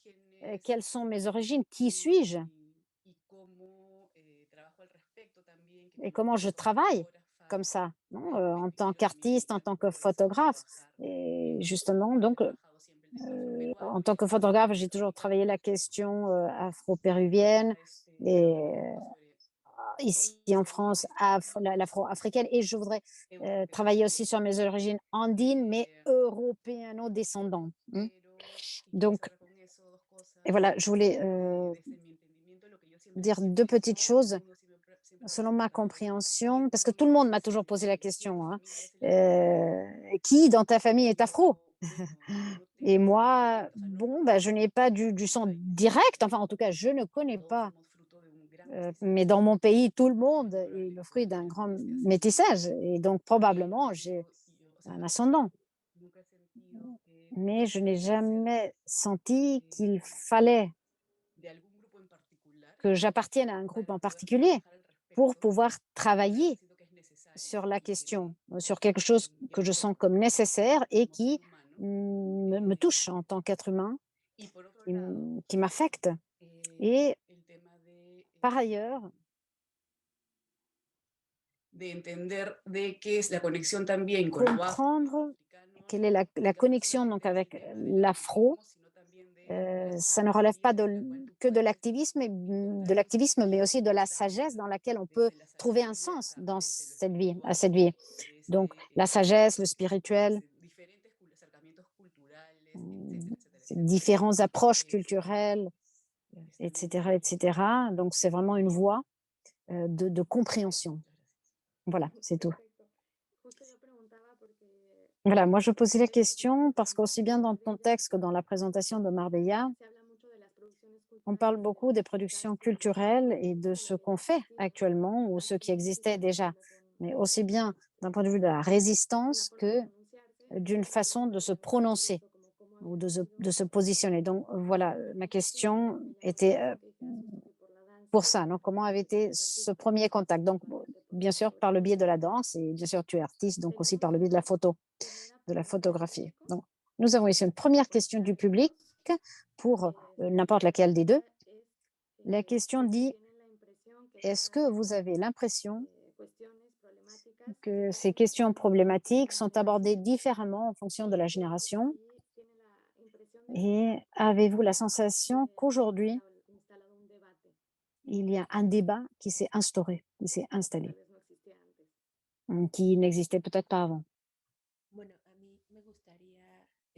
quelles sont mes origines, qui suis-je et comment je travaille comme ça, non, en tant qu'artiste, en tant que photographe. Et justement, donc, en tant que photographe, j'ai toujours travaillé la question afro-péruvienne et ici en France, l'afro-africaine. Et je voudrais travailler aussi sur mes origines andines, mais européano-descendantes. Donc, et voilà, je voulais dire 2 petites choses selon ma compréhension, parce que tout le monde m'a toujours posé la question, hein, qui dans ta famille est afro? Et moi, bon, bah, je n'ai pas du sang direct, enfin en tout cas, je ne connais pas, mais dans mon pays, tout le monde est le fruit d'un grand métissage et donc probablement j'ai un ascendant. Mais je n'ai jamais senti qu'il fallait que j'appartienne à un groupe en particulier pour pouvoir travailler sur la question, sur quelque chose que je sens comme nécessaire et qui me touche en tant qu'être humain, qui m'affecte. Et par ailleurs, comprendre quelle est la connexion donc avec l'afro, ça ne relève pas que de l'activisme, mais aussi de la sagesse dans laquelle on peut trouver un sens dans cette vie, à cette vie. Donc, la sagesse, le spirituel, différentes approches culturelles, etc., etc. Donc, c'est vraiment une voie de compréhension. Voilà, c'est tout. Voilà, moi je posais la question parce qu'aussi bien dans ton texte que dans la présentation de Marbella, on parle beaucoup des productions culturelles et de ce qu'on fait actuellement ou ce qui existait déjà, mais aussi bien d'un point de vue de la résistance que d'une façon de se prononcer ou de se positionner. Donc voilà, ma question était pour ça. Donc, comment avait été ce premier contact? Donc, bien sûr, par le biais de la danse et bien sûr, tu es artiste, donc aussi par le biais de la photo, de la photographie. Donc, nous avons ici une première question du public pour n'importe laquelle des deux. La question dit, est-ce que vous avez l'impression que ces questions problématiques sont abordées différemment en fonction de la génération? Et avez-vous la sensation qu'aujourd'hui, il y a un débat qui s'est instauré, qui s'est installé, qui n'existait peut-être pas avant?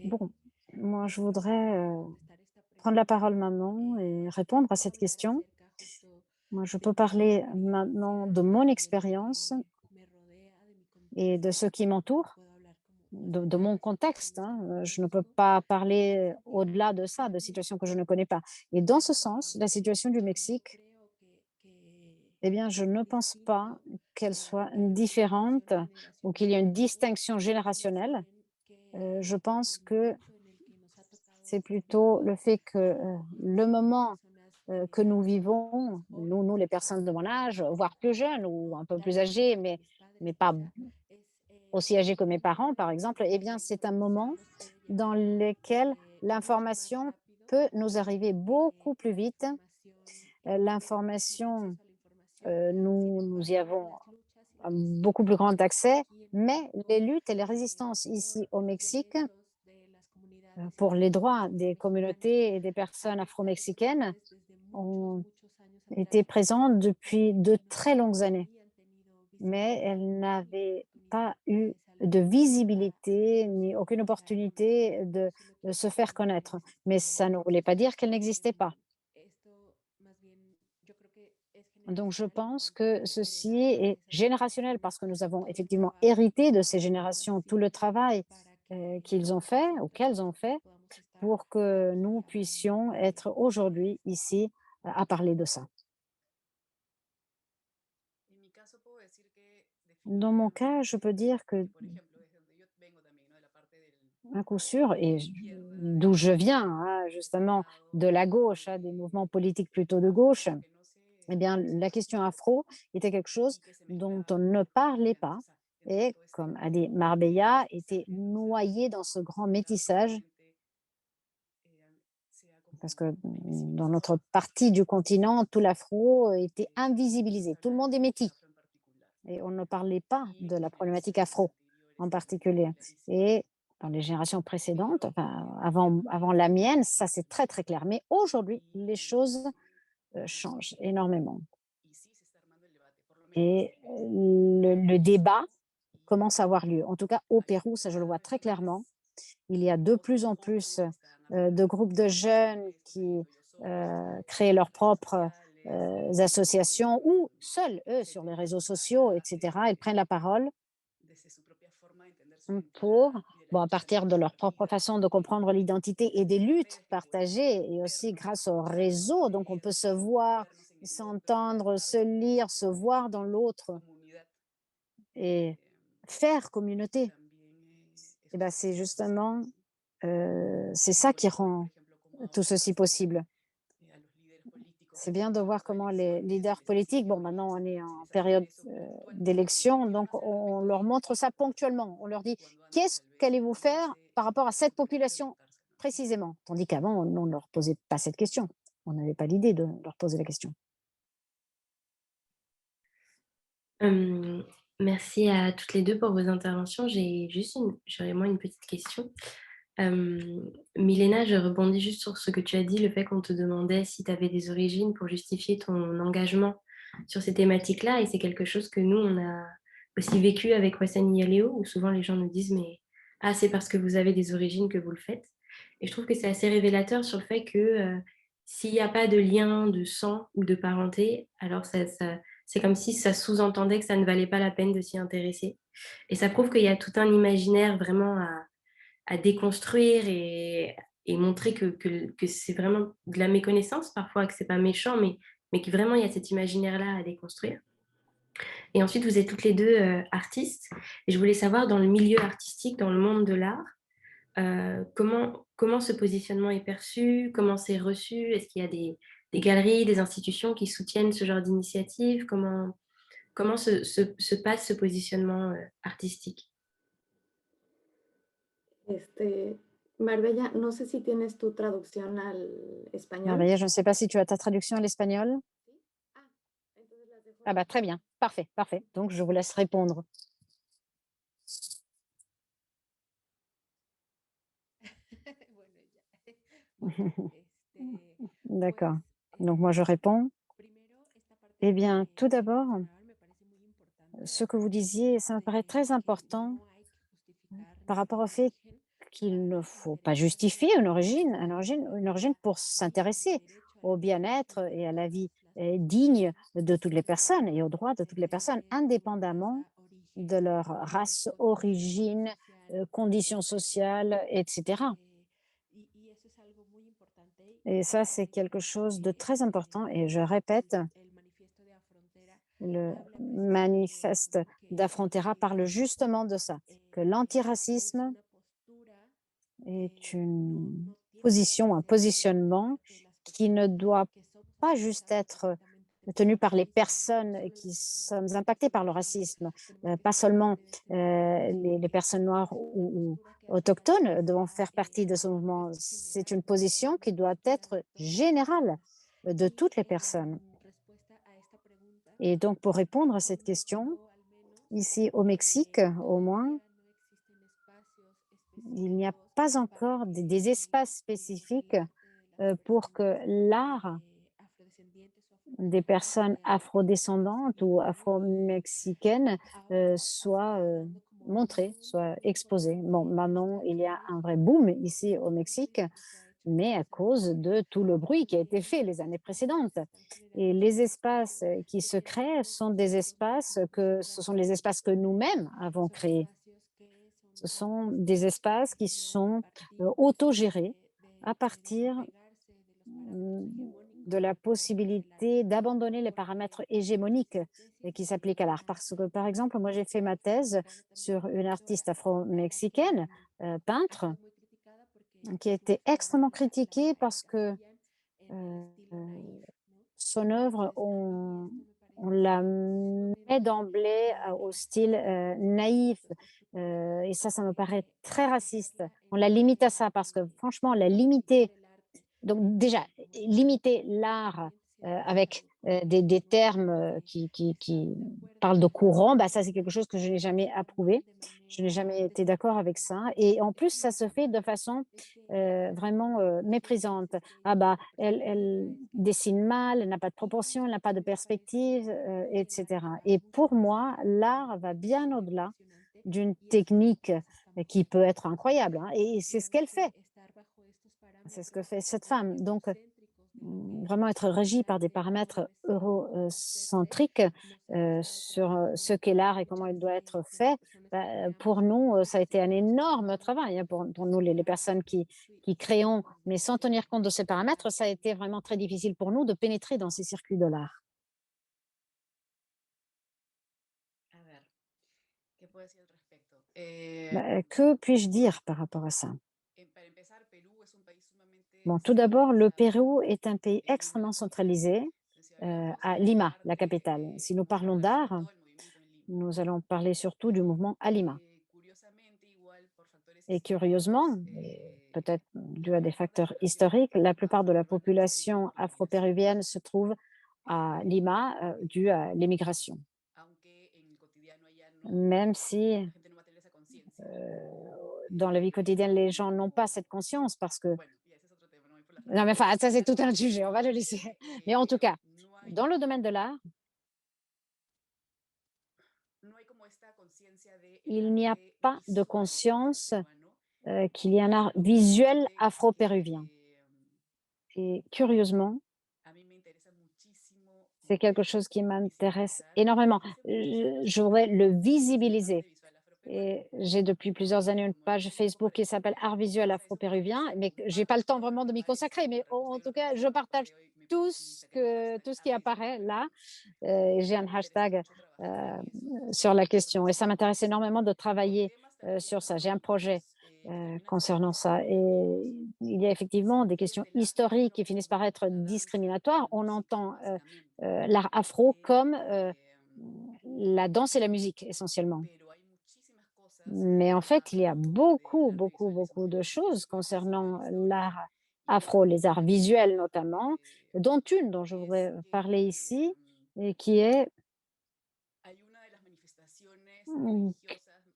Bon, moi, je voudrais prendre la parole maintenant et répondre à cette question. Moi, je peux parler maintenant de mon expérience et de ceux qui m'entourent. de mon contexte, hein. Je ne peux pas parler au-delà de ça, de situations que je ne connais pas. Et dans ce sens, la situation du Mexique, eh bien, je ne pense pas qu'elle soit différente ou qu'il y ait une distinction générationnelle. Je pense que c'est plutôt le fait que le moment que nous vivons, nous, les personnes de mon âge, voire plus jeunes ou un peu plus âgées, mais pas aussi âgées que mes parents, par exemple, eh bien, c'est un moment dans lequel l'information peut nous arriver beaucoup plus vite. L'information, nous y avons un beaucoup plus grand accès, mais les luttes et les résistances ici au Mexique pour les droits des communautés et des personnes afro-mexicaines ont été présentes depuis de très longues années, mais elles n'avaient pas eu de visibilité ni aucune opportunité de se faire connaître. Mais ça ne voulait pas dire qu'elles n'existaient pas. Donc, je pense que ceci est générationnel parce que nous avons effectivement hérité de ces générations tout le travail qu'ils ont fait ou qu'elles ont fait pour que nous puissions être aujourd'hui ici à parler de ça. Dans mon cas, je peux dire que, à coup sûr, d'où je viens, hein, justement de la gauche, hein, des mouvements politiques plutôt de gauche, eh bien, la question afro était quelque chose dont on ne parlait pas et, comme a dit Marbella, était noyé dans ce grand métissage parce que dans notre partie du continent, tout l'afro était invisibilisé. Tout le monde est métis et on ne parlait pas de la problématique afro en particulier. Et dans les générations précédentes, enfin, avant la mienne, ça c'est très très clair. Mais aujourd'hui, les choses changent énormément. Et le débat commence à avoir lieu. En tout cas, au Pérou, ça je le vois très clairement. Il y a de plus en plus de groupes de jeunes qui créent leurs propres associations ou seuls, eux, sur les réseaux sociaux, etc. Ils prennent la parole pour, bon, à partir de leur propre façon de comprendre l'identité et des luttes partagées, et aussi grâce au réseau, donc on peut se voir, s'entendre, se lire, se voir dans l'autre et faire communauté. Et ben, c'est justement, c'est ça qui rend tout ceci possible. C'est bien de voir comment les leaders politiques, bon, maintenant on est en période d'élection, donc on leur montre ça ponctuellement. On leur dit, qu'allez-vous faire par rapport à cette population précisément? Tandis qu'avant, on ne leur posait pas cette question. On n'avait pas l'idée de leur poser la question. Merci à toutes les deux pour vos interventions. J'aurais moi une petite question. Milena, je rebondis juste sur ce que tu as dit, le fait qu'on te demandait si tu avais des origines pour justifier ton engagement sur ces thématiques-là. Et c'est quelque chose que nous, on a aussi vécu avec Wassani Yaléo, où souvent les gens nous disent, mais ah, c'est parce que vous avez des origines que vous le faites. Et je trouve que c'est assez révélateur sur le fait que s'il n'y a pas de lien de sang ou de parenté, alors c'est comme si ça sous-entendait que ça ne valait pas la peine de s'y intéresser. Et ça prouve qu'il y a tout un imaginaire vraiment à déconstruire et montrer que c'est vraiment de la méconnaissance parfois, que c'est pas méchant, mais que vraiment il y a cet imaginaire-là à déconstruire. Et ensuite, vous êtes toutes les deux artistes. Et je voulais savoir, dans le milieu artistique, dans le monde de l'art, comment ce positionnement est perçu, comment c'est reçu, est-ce qu'il y a des galeries, des institutions qui soutiennent ce genre d'initiative, comment se passe ce positionnement artistique? Marbella, no sé si tienes tu traducción al español. Merveilleux, je ne sais pas si tu as ta traduction à l'espagnol. Ah, entonces las dejo Ah bah très bien, parfait, parfait. Donc je vous laisse répondre. D'accord. Donc moi je réponds. Eh bien, tout d'abord, ce que vous disiez, ça me paraît très important par rapport au fait qu'il ne faut pas justifier une origine pour s'intéresser au bien-être et à la vie digne de toutes les personnes et aux droits de toutes les personnes, indépendamment de leur race, origine, conditions sociales, etc. Et ça, c'est quelque chose de très important. Et je répète, le manifeste d'Afrontera parle justement de ça, que l'antiracisme est une position, un positionnement qui ne doit pas juste être tenu par les personnes qui sont impactées par le racisme, pas seulement les personnes noires ou autochtones doivent faire partie de ce mouvement. C'est une position qui doit être générale de toutes les personnes. Et donc, pour répondre à cette question, ici au Mexique, au moins, il n'y a pas encore des espaces spécifiques pour que l'art des personnes afrodescendantes ou afro-mexicaines soit montré, soit exposé. Bon, maintenant, il y a un vrai boom ici au Mexique, mais à cause de tout le bruit qui a été fait les années précédentes. Et les espaces qui se créent sont des espaces ce sont les espaces que nous-mêmes avons créés. Ce sont des espaces qui sont autogérés à partir de la possibilité d'abandonner les paramètres hégémoniques qui s'appliquent à l'art. Parce que, par exemple, moi, j'ai fait ma thèse sur une artiste afro-mexicaine, peintre, qui a été extrêmement critiquée parce que son œuvre, on la met d'emblée au style naïf. Et ça me paraît très raciste. On la limite à ça parce que, franchement, la limiter. Donc, déjà, limiter l'art avec des termes qui parlent de courant, bah, ça, c'est quelque chose que je n'ai jamais approuvé. Je n'ai jamais été d'accord avec ça. Et en plus, ça se fait de façon vraiment méprisante. Ah, bah, elle dessine mal, elle n'a pas de proportion, elle n'a pas de perspective, etc. Et pour moi, l'art va bien au-delà d'une technique qui peut être incroyable, hein, et c'est ce qu'elle fait. C'est ce que fait cette femme. Donc, vraiment être régie par des paramètres eurocentriques sur ce qu'est l'art et comment il doit être fait, bah, pour nous, ça a été un énorme travail, hein, pour nous, les personnes qui créons, mais sans tenir compte de ces paramètres, ça a été vraiment très difficile pour nous de pénétrer dans ces circuits de l'art. A ver, ¿qué puedo decir al respecto? Bah, que puis-je dire par rapport à ça? Para empezar, Perú es un país sumamente Bon, tout d'abord, le centralizado Pérou est un pays en Lima, extrêmement la capital. centralisé Entonces, si hablamos à de Lima, la capitale. arte, Si nous vamos a parlons hablar sobre d'art, todo el movimiento en Lima. nous allons parler surtout du mouvement à Lima. Curiosamente, igual por factores Et históricos, curieusement, peut-être dû à des facteurs historiques, la plupart de la population afro-péruvienne se trouve à Lima dû à l'émigration. aunque en el cotidiano allá Même si la gente no va a tener esa conciencia. dans la vie quotidienne, les gens n'ont pas cette conscience parce que... Bueno, y ese es otro tema, no voy por las Non, mais ramas. enfin, ça c'est tout un sujet, on va le laisser. Mais en tout cas, No hay, dans le domaine de l'art, no hay como esta conciencia de el il n'y a arte pas de visual conscience afroperuano. qu'il y a un art Eso visuel curiosamente, afro-péruvien. Et curieusement, a mí me interesa muchísimo c'est quelque chose qui m'intéresse énormément. Je voudrais le visibiliser. Et j'ai depuis plusieurs années une page Facebook qui s'appelle Art visuel afro-péruvien, mais je n'ai pas le temps vraiment de m'y consacrer. Mais en tout cas, je partage tout ce qui apparaît là. J'ai un hashtag sur la question et ça m'intéresse énormément de travailler sur ça. J'ai un projet concernant ça. Et il y a effectivement des questions historiques qui finissent par être discriminatoires. On entend l'art afro comme la danse et la musique essentiellement. Mais en fait, il y a beaucoup, beaucoup, beaucoup de choses concernant l'art afro, les arts visuels notamment, dont une dont je voudrais parler ici, et qui est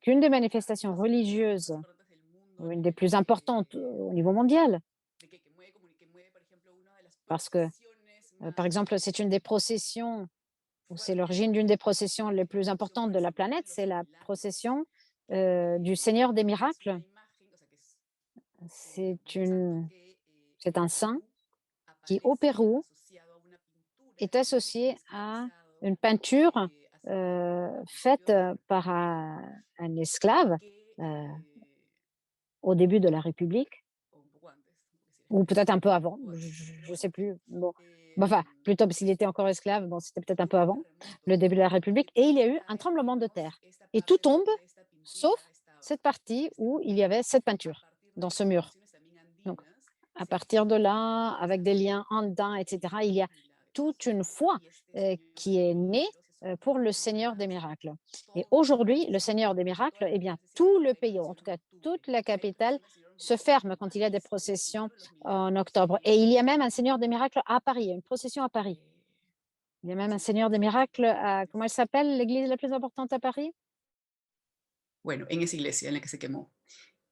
qu'une des manifestations religieuses, ou une des plus importantes au niveau mondial, parce que, par exemple, c'est une des processions, ou c'est l'origine d'une des processions les plus importantes de la planète, c'est la procession du Seigneur des miracles. C'est un saint qui, au Pérou, est associé à une peinture faite par un esclave au début de la République, ou peut-être un peu avant, je ne sais plus. Bon, enfin, plutôt s'il était encore esclave, bon, c'était peut-être un peu avant le début de la République, et il y a eu un tremblement de terre. Et tout tombe, sauf cette partie où il y avait cette peinture dans ce mur. Donc, à partir de là, avec des liens andins, etc., il y a toute une foi qui est née pour le Seigneur des miracles. Et aujourd'hui, le Seigneur des miracles, eh bien, tout le pays, en tout cas toute la capitale, se ferme quand il y a des processions en octobre. Et il y a même un Seigneur des miracles à Paris, une procession à Paris. Il y a même un Seigneur des miracles à, comment elle s'appelle, l'église la plus importante à Paris? Bueno, en esa iglesia en la que se quemó.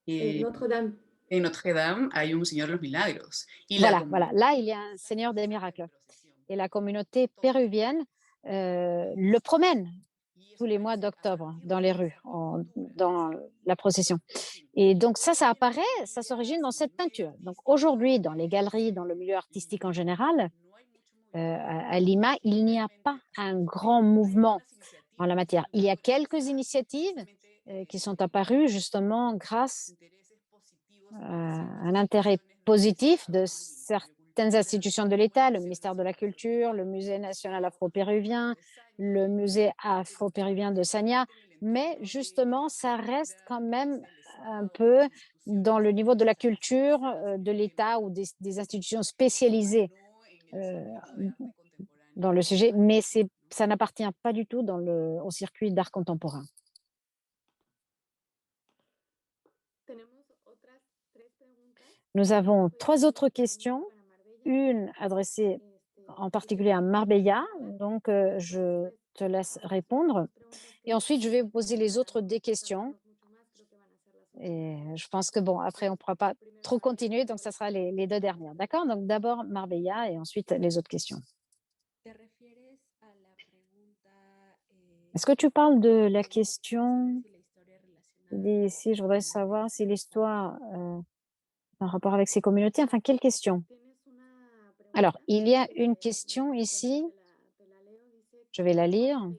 Notre-Dame. En Notre-Dame hay un Señor de los Milagros. Voilà, là, il y a un Seigneur des miracles. Et la communauté péruvienne le promène tous les mois d'octobre dans les rues, dans la procession. Et donc ça apparaît, ça s'origine dans cette peinture. Donc aujourd'hui, dans les galeries, dans le milieu artistique en général, à Lima, il n'y a pas un grand mouvement en la matière. Il y a quelques initiatives qui sont apparues justement grâce à un intérêt positif de certaines institutions de l'État, le ministère de la Culture, le Musée national afro-péruvien, le musée afro-péruvien de Sanya, mais justement, ça reste quand même un peu dans le niveau de la culture de l'État ou des institutions spécialisées dans le sujet, mais ça n'appartient pas du tout au circuit d'art contemporain. Nous avons 3 autres questions, une adressée en particulier à Marbella, donc je te laisse répondre. Et ensuite, je vais vous poser les autres des questions. Et je pense que, bon, après, on ne pourra pas trop continuer, donc ça sera les 2 dernières. D'accord? Donc d'abord Marbella et ensuite les autres questions. Est-ce que tu parles de la question ici, je voudrais savoir si l'histoire par rapport avec ces communautés, enfin, quelle question? Alors, il y a une question ici, je vais la lire.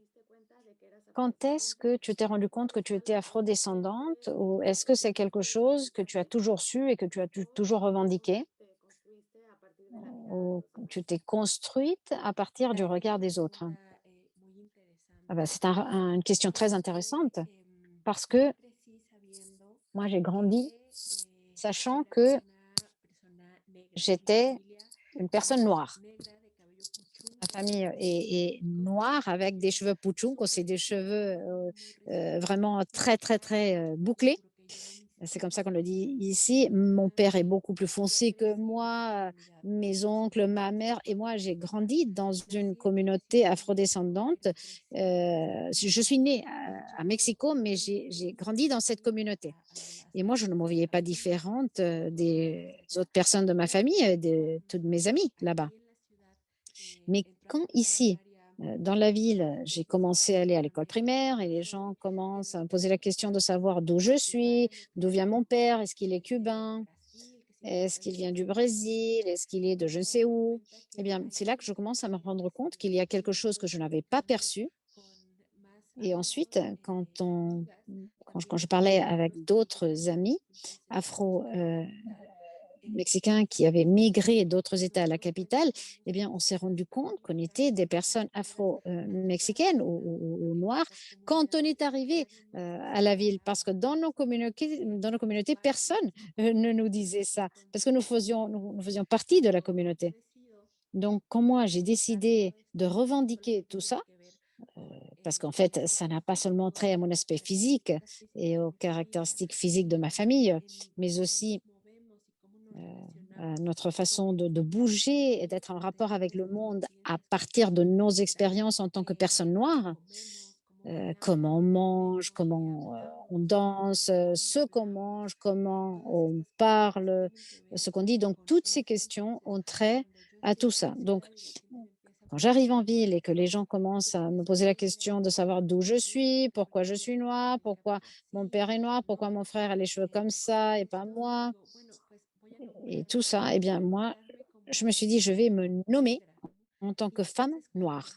Quand est-ce que tu t'es rendu compte que tu étais afrodescendante ou est-ce que c'est quelque chose que tu as toujours su et que tu as toujours revendiqué ou tu t'es construite à partir du regard des autres? C'est une question très intéressante parce que moi, j'ai grandi sachant que j'étais une personne noire. Ma famille est noire avec des cheveux pouchouk, c'est des cheveux vraiment très, très, très bouclés. C'est comme ça qu'on le dit ici. Mon père est beaucoup plus foncé que moi, mes oncles, ma mère et moi, j'ai grandi dans une communauté afrodescendante. Je suis née à Mexico, mais j'ai grandi dans cette communauté. Et moi, je ne me voyais pas différente des autres personnes de ma famille, de toutes mes amies là-bas. Mais quand ici, dans la ville, j'ai commencé à aller à l'école primaire et les gens commencent à me poser la question de savoir d'où je suis, d'où vient mon père, est-ce qu'il est cubain, est-ce qu'il vient du Brésil, est-ce qu'il est de je ne sais où. Eh bien, c'est là que je commence à me rendre compte qu'il y a quelque chose que je n'avais pas perçu. Et ensuite, quand je parlais avec d'autres amis afro-mexicains qui avaient migré d'autres États à la capitale, eh bien, on s'est rendu compte qu'on était des personnes afro-mexicaines ou noires quand on est arrivé à la ville. Parce que dans nos communautés, personne ne nous disait ça, parce que nous faisions partie de la communauté. Donc, quand moi, j'ai décidé de revendiquer tout ça, parce qu'en fait, ça n'a pas seulement trait à mon aspect physique et aux caractéristiques physiques de ma famille, mais aussi à notre façon de bouger et d'être en rapport avec le monde à partir de nos expériences en tant que personnes noires. Comment on mange, comment on danse, ce qu'on mange, comment on parle, ce qu'on dit. Donc, toutes ces questions ont trait à tout ça. Donc, quand j'arrive en ville et que les gens commencent à me poser la question de savoir d'où je suis, pourquoi je suis noire, pourquoi mon père est noir, pourquoi mon frère a les cheveux comme ça et pas moi, et tout ça, eh bien, moi, je me suis dit, je vais me nommer en tant que femme noire.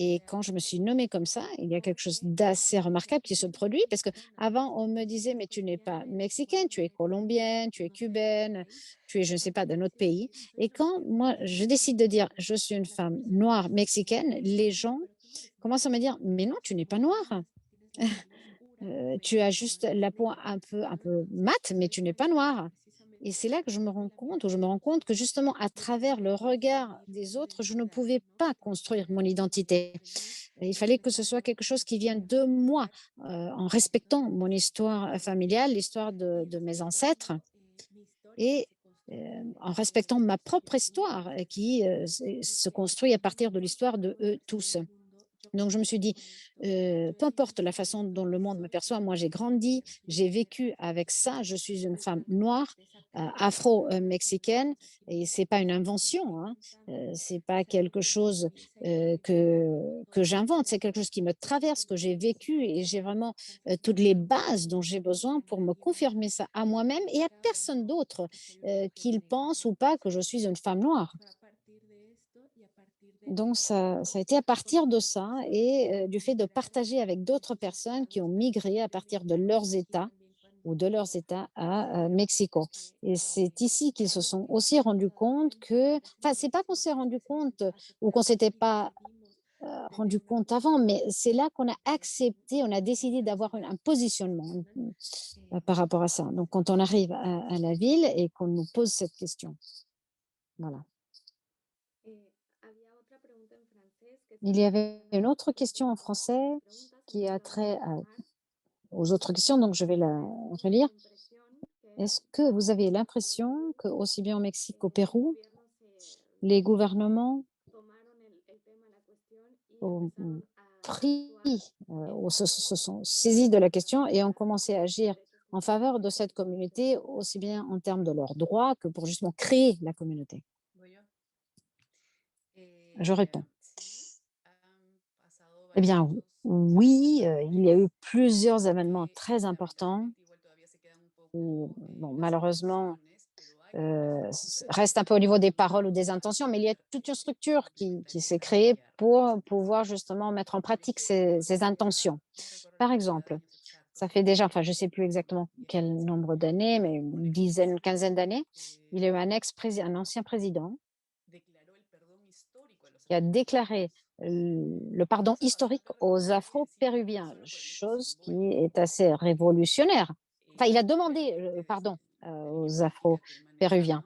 Et quand je me suis nommée comme ça, il y a quelque chose d'assez remarquable qui se produit parce qu'avant, on me disait, mais tu n'es pas mexicaine, tu es colombienne, tu es cubaine, tu es, je ne sais pas, d'un autre pays. Et quand moi, je décide de dire, je suis une femme noire mexicaine, les gens commencent à me dire, mais non, tu n'es pas noire. Tu as juste la peau un peu mate, mais tu n'es pas noire. Et c'est là que je me rends compte, ou je me rends compte que justement, à travers le regard des autres, je ne pouvais pas construire mon identité. Il fallait que ce soit quelque chose qui vienne de moi, en respectant mon histoire familiale, l'histoire de mes ancêtres, et en respectant ma propre histoire qui se construit à partir de l'histoire de eux tous. Donc, je me suis dit, peu importe la façon dont le monde me perçoit, moi, j'ai grandi, j'ai vécu avec ça. Je suis une femme noire, afro-mexicaine, et c'est pas une invention, hein. C'est pas quelque chose que j'invente, c'est quelque chose qui me traverse, que j'ai vécu, et j'ai vraiment toutes les bases dont j'ai besoin pour me confirmer ça à moi-même et à personne d'autre, qu'il pense ou pas que je suis une femme noire. Donc, ça a été à partir de ça et du fait de partager avec d'autres personnes qui ont migré à partir de leurs États ou de leurs États à Mexico. Et c'est ici qu'ils se sont aussi rendus compte que, enfin, c'est pas qu'on s'est rendu compte ou qu'on s'était pas rendu compte avant, mais c'est là qu'on a accepté, on a décidé d'avoir un positionnement par rapport à ça. Donc, quand on arrive à la ville et qu'on nous pose cette question. Voilà. Il y avait une autre question en français qui a trait aux autres questions, donc je vais la relire. Est-ce que vous avez l'impression que, aussi bien au Mexique qu'au Pérou, les gouvernements ont pris, ou se sont saisis de la question et ont commencé à agir en faveur de cette communauté, aussi bien en termes de leurs droits que pour justement créer la communauté? Je réponds. Eh bien, oui, il y a eu plusieurs événements très importants où, bon, malheureusement, reste un peu au niveau des paroles ou des intentions, mais il y a toute une structure qui s'est créée pour pouvoir justement mettre en pratique ces intentions. Par exemple, ça fait déjà, enfin, je ne sais plus exactement quel nombre d'années, mais une dizaine, une quinzaine d'années, il y a eu un ancien président qui a déclaré le pardon historique aux Afro-Péruviens, chose qui est assez révolutionnaire. Enfin, il a demandé pardon aux Afro-Péruviens.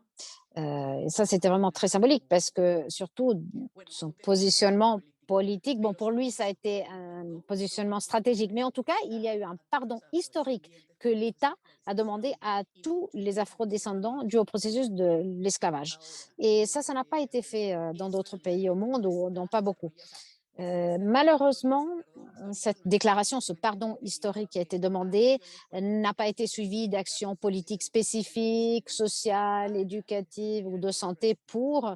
Et ça, c'était vraiment très symbolique parce que surtout son positionnement politique, bon, pour lui, ça a été un positionnement stratégique, mais en tout cas, il y a eu un pardon historique que l'État a demandé à tous les afrodescendants dû au processus de l'esclavage. Et ça n'a pas été fait dans d'autres pays au monde ou non pas beaucoup. Malheureusement, cette déclaration, ce pardon historique qui a été demandé, n'a pas été suivi d'actions politiques spécifiques, sociales, éducatives ou de santé pour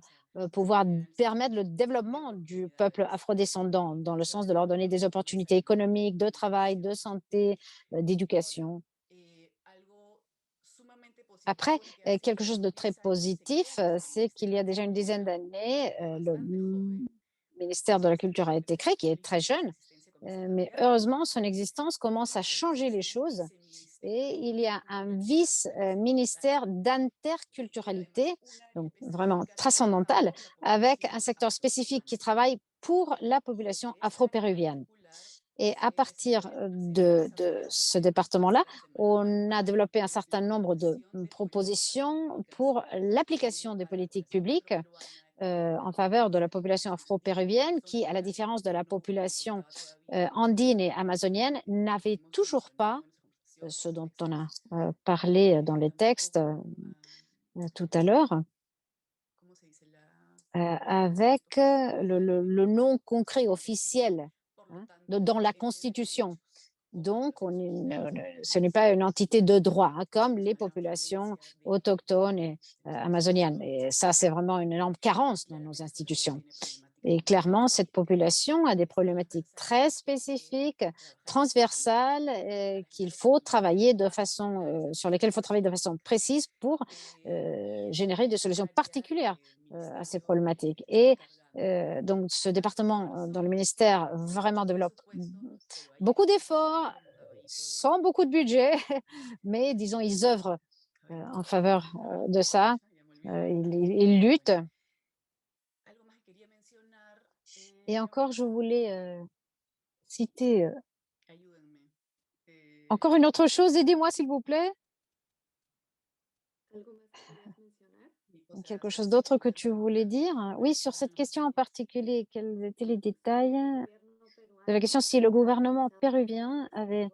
pouvoir permettre le développement du peuple afrodescendant, dans le sens de leur donner des opportunités économiques, de travail, de santé, d'éducation. Après, quelque chose de très positif, c'est qu'il y a déjà une dizaine d'années, le ministère de la Culture a été créé, qui est très jeune, mais heureusement, son existence commence à changer les choses et il y a un vice-ministère d'interculturalité, donc vraiment transcendantal, avec un secteur spécifique qui travaille pour la population afro-péruvienne. Et à partir de ce département-là, on a développé un certain nombre de propositions pour l'application des politiques publiques en faveur de la population afro-péruvienne qui, à la différence de la population andine et amazonienne, n'avait toujours pas ce dont on a parlé dans les textes tout à l'heure, avec le nom concret officiel dans la Constitution. Donc, ce n'est pas une entité de droit, comme les populations autochtones et amazoniennes. Et ça, c'est vraiment une énorme carence dans nos institutions. Et clairement, cette population a des problématiques très spécifiques, transversales, qu'il faut travailler de façon, sur lesquelles il faut travailler de façon précise pour générer des solutions particulières à ces problématiques. Et donc, ce département dans le ministère vraiment développe beaucoup d'efforts, sans beaucoup de budget, mais disons, ils œuvrent en faveur de ça. Ils luttent. Et encore, je voulais citer encore une autre chose. Aidez-moi, s'il vous plaît. Quelque chose d'autre que tu voulais dire? Oui, sur cette question en particulier, quels étaient les détails de la question si le gouvernement péruvien avait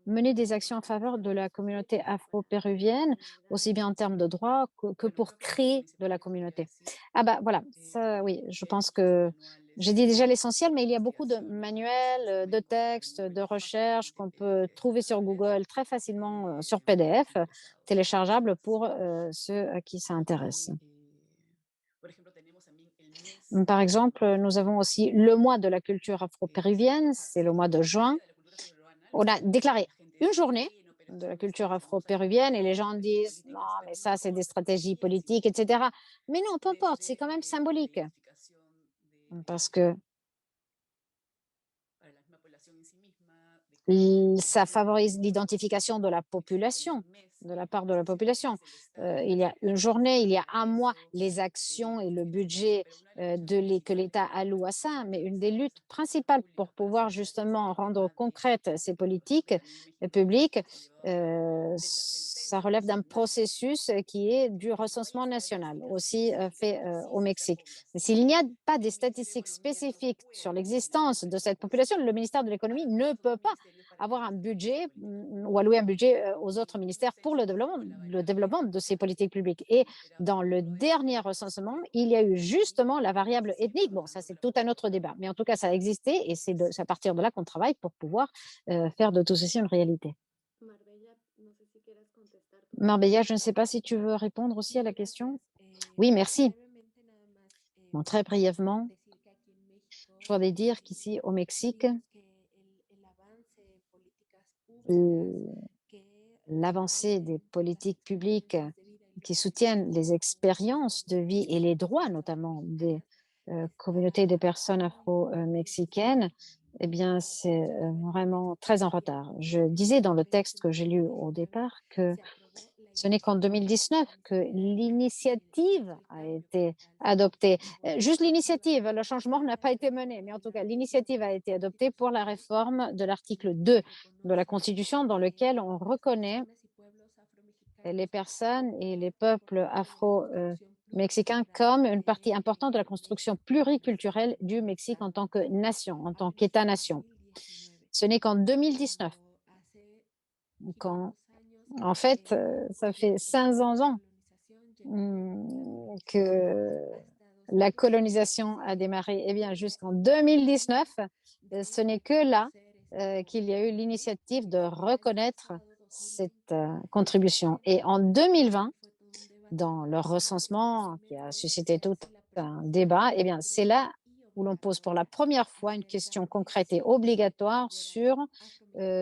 mené des actions en faveur de la communauté afro-péruvienne, aussi bien en termes de droits que pour créer de la communauté. Ah bah voilà, ça, oui, je pense que j'ai dit déjà l'essentiel, mais il y a beaucoup de manuels, de textes, de recherches qu'on peut trouver sur Google très facilement sur PDF, téléchargeables pour ceux à qui ça intéresse. Par exemple, nous avons aussi le mois de la culture afro-péruvienne, c'est le mois de juin. On a déclaré une journée de la culture afro-péruvienne et les gens disent non, mais ça, c'est des stratégies politiques, etc. Mais non, peu importe, c'est quand même symbolique parce que ça favorise l'identification de la population, de la part de la population. Il y a une journée, il y a un mois, les actions et le budget que l'État alloue à ça, mais une des luttes principales pour pouvoir justement rendre concrètes ces politiques publiques, ça relève d'un processus qui est du recensement national, aussi fait au Mexique. Mais s'il n'y a pas des statistiques spécifiques sur l'existence de cette population, le ministère de l'économie ne peut pas avoir un budget ou allouer un budget aux autres ministères pour le développement de ces politiques publiques. Et dans le dernier recensement, il y a eu justement la variable ethnique. Bon, ça, c'est tout un autre débat. Mais en tout cas, ça a existé et c'est à partir de là qu'on travaille pour pouvoir faire de tout ceci une réalité. Marbella, je ne sais pas si tu veux répondre aussi à la question. Oui, merci. Bon, très brièvement, je voudrais dire qu'ici au Mexique, l'avancée des politiques publiques qui soutiennent les expériences de vie et les droits notamment des communautés des personnes afro-mexicaines, eh bien, c'est vraiment très en retard. Je disais dans le texte que j'ai lu au départ que ce n'est qu'en 2019 que l'initiative a été adoptée. Juste l'initiative, le changement n'a pas été mené, mais en tout cas, l'initiative a été adoptée pour la réforme de l'article 2 de la Constitution dans lequel on reconnaît les personnes et les peuples afro-mexicains comme une partie importante de la construction pluriculturelle du Mexique en tant que nation, en tant qu'État-nation. Ce n'est qu'en 2019, en fait, ça fait 500 ans que la colonisation a démarré. Eh bien, jusqu'en 2019, ce n'est que là qu'il y a eu l'initiative de reconnaître cette contribution. Et en 2020, dans leur recensement qui a suscité tout un débat, eh bien, c'est là où l'on pose pour la première fois une question concrète et obligatoire sur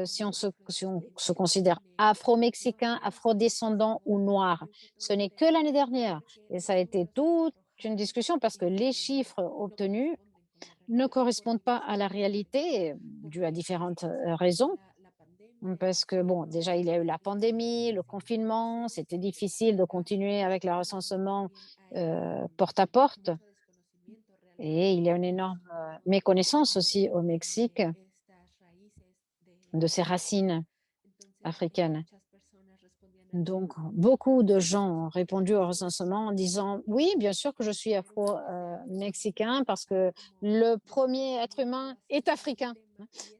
si on se considère afro-mexicain, afro-descendant ou noir. Ce n'est que l'année dernière. Et ça a été toute une discussion parce que les chiffres obtenus ne correspondent pas à la réalité, dû à différentes raisons. Parce que, bon, déjà, il y a eu la pandémie, le confinement, c'était difficile de continuer avec le recensement porte à porte. Et il y a une énorme méconnaissance aussi au Mexique de ces racines africaines. Donc, beaucoup de gens ont répondu au recensement en disant « Oui, bien sûr que je suis afro-mexicain parce que le premier être humain est africain. »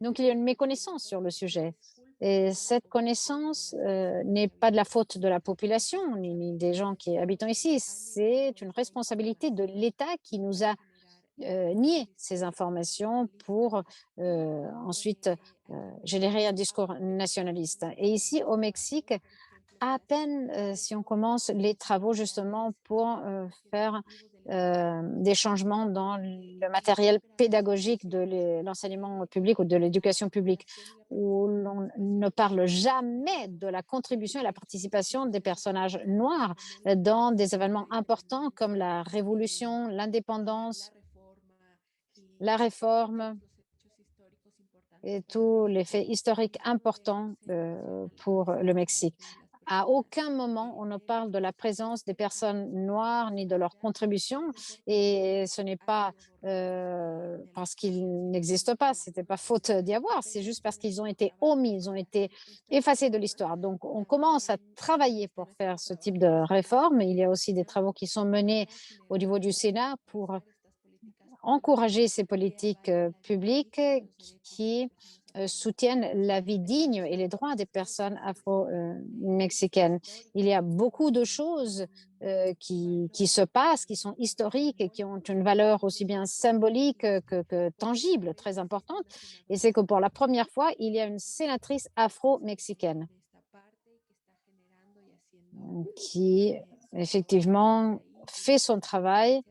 Donc, il y a une méconnaissance sur le sujet. Et cette connaissance n'est pas de la faute de la population ni des gens qui habitent ici. C'est une responsabilité de l'État qui nous a nié ces informations pour ensuite générer un discours nationaliste. Et ici, au Mexique, à peine si on commence les travaux justement pour faire des changements dans le matériel pédagogique de l'enseignement public ou de l'éducation publique, où l'on ne parle jamais de la contribution et la participation des personnages noirs dans des événements importants comme la Révolution, l'indépendance, la réforme et tous les faits historiques importants pour le Mexique. À aucun moment, on ne parle de la présence des personnes noires ni de leur contribution. Et ce n'est pas parce qu'ils n'existent pas, ce n'était pas faute d'y avoir, c'est juste parce qu'ils ont été omis, ils ont été effacés de l'histoire. Donc, on commence à travailler pour faire ce type de réforme. Il y a aussi des travaux qui sont menés au niveau du Sénat pour encourager ces politiques publiques qui soutiennent la vie digne et les droits des personnes afro-mexicaines. Il y a beaucoup de choses qui se passent, qui sont historiques et qui ont une valeur aussi bien symbolique que tangible, très importante. Et c'est que pour la première fois, il y a une sénatrice afro-mexicaine qui, effectivement, fait son travail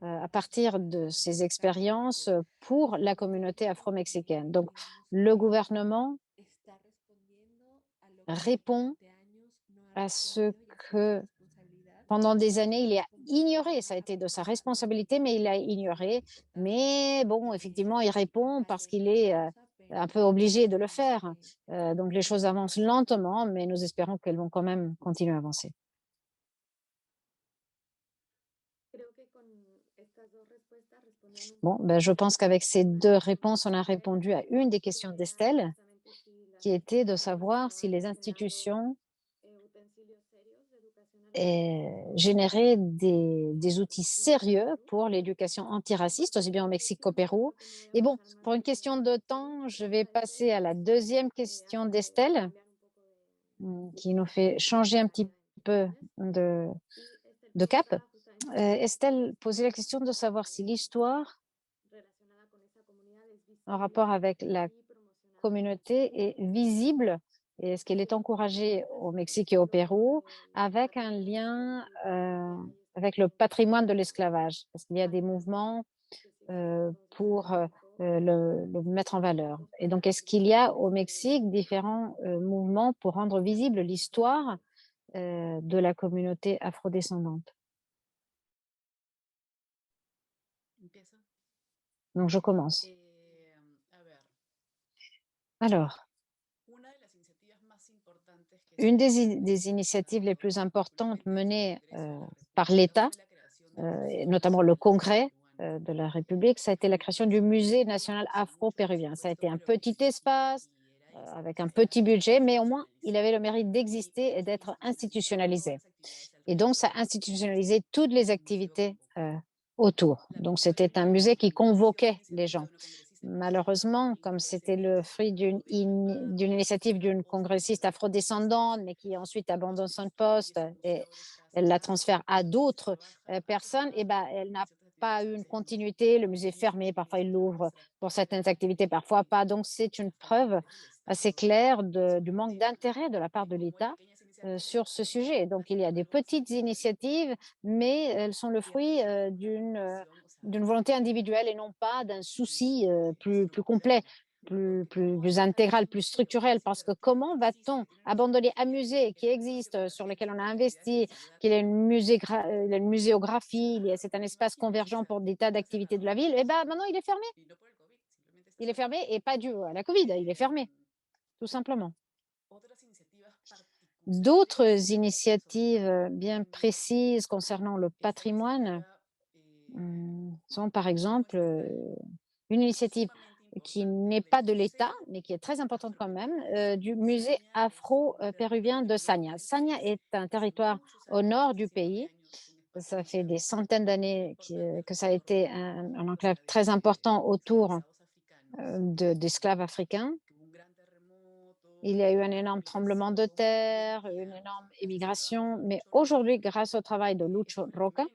à partir de ses expériences pour la communauté afro-mexicaine. Donc, le gouvernement répond à ce que pendant des années, il a ignoré. Ça a été de sa responsabilité, mais il a ignoré. Mais bon, effectivement, il répond parce qu'il est un peu obligé de le faire. Donc, les choses avancent lentement, mais nous espérons qu'elles vont quand même continuer à avancer. Bon, je pense qu'avec ces deux réponses, on a répondu à une des questions d'Estelle, qui était de savoir si les institutions généraient des outils sérieux pour l'éducation antiraciste, aussi bien au Mexique qu'au Pérou. Et bon, pour une question de temps, je vais passer à la deuxième question d'Estelle, qui nous fait changer un petit peu de cap. Estelle posait la question de savoir si l'histoire en rapport avec la communauté est visible et est-ce qu'elle est encouragée au Mexique et au Pérou avec un lien avec le patrimoine de l'esclavage, parce qu'il y a des mouvements pour le mettre en valeur. Et donc, est-ce qu'il y a au Mexique différents mouvements pour rendre visible l'histoire de la communauté afrodescendante? Donc, je commence. Alors, une des initiatives les plus importantes menées par l'État, notamment le Congrès de la République, ça a été la création du Musée national afro-péruvien. Ça a été un petit espace avec un petit budget, mais au moins, il avait le mérite d'exister et d'être institutionnalisé. Et donc, ça a institutionnalisé toutes les activités autour. Donc, c'était un musée qui convoquait les gens. Malheureusement, comme c'était le fruit d'une initiative d'une congressiste afrodescendante, mais qui ensuite abandonne son poste et elle la transfère à d'autres personnes, et elle n'a pas eu une continuité. Le musée est fermé, parfois il l'ouvre pour certaines activités, parfois pas. Donc, c'est une preuve assez claire du manque d'intérêt de la part de l'État sur ce sujet. Donc, il y a des petites initiatives, mais elles sont le fruit d'une volonté individuelle et non pas d'un souci plus complet, plus intégral, plus structurel. Parce que comment va-t-on abandonner un musée qui existe, sur lequel on a investi, qu'il a une muséographie, c'est un espace convergent pour des tas d'activités de la ville, et maintenant il est fermé. Il est fermé et pas dû à la Covid, il est fermé, tout simplement. D'autres initiatives bien précises concernant le patrimoine sont par exemple une initiative qui n'est pas de l'État, mais qui est très importante quand même, du musée afro-péruvien de Sagna. Sagna est un territoire au nord du pays. Ça fait des centaines d'années que ça a été un enclave très important autour d'esclaves africains. Il y a eu un énorme tremblement de terre, une énorme immigration, mais aujourd'hui, grâce au travail de Lucho Roca,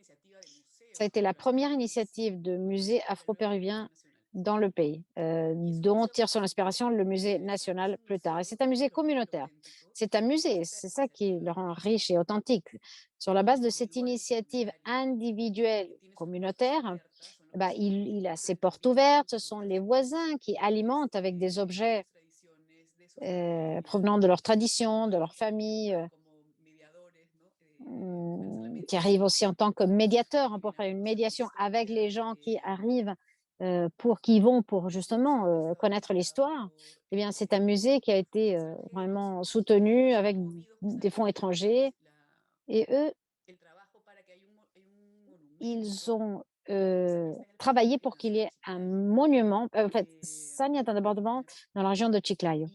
ça a été la première initiative de musée afro-péruvien dans le pays, dont tire son inspiration le musée national plus tard. Et c'est un musée communautaire. C'est un musée, c'est ça qui le rend riche et authentique. Sur la base de cette initiative individuelle communautaire, bah, il a ses portes ouvertes, ce sont les voisins qui alimentent avec des objets provenant de leur tradition, de leur famille, qui arrivent aussi en tant que médiateurs, hein, pour faire une médiation avec les gens qui arrivent, qui vont pour justement connaître l'histoire. Eh bien, c'est un musée qui a été vraiment soutenu avec des fonds étrangers. Et eux, ils ont travaillé pour qu'il y ait un monument. En fait, Sanya est un département dans la région de Chiclayo.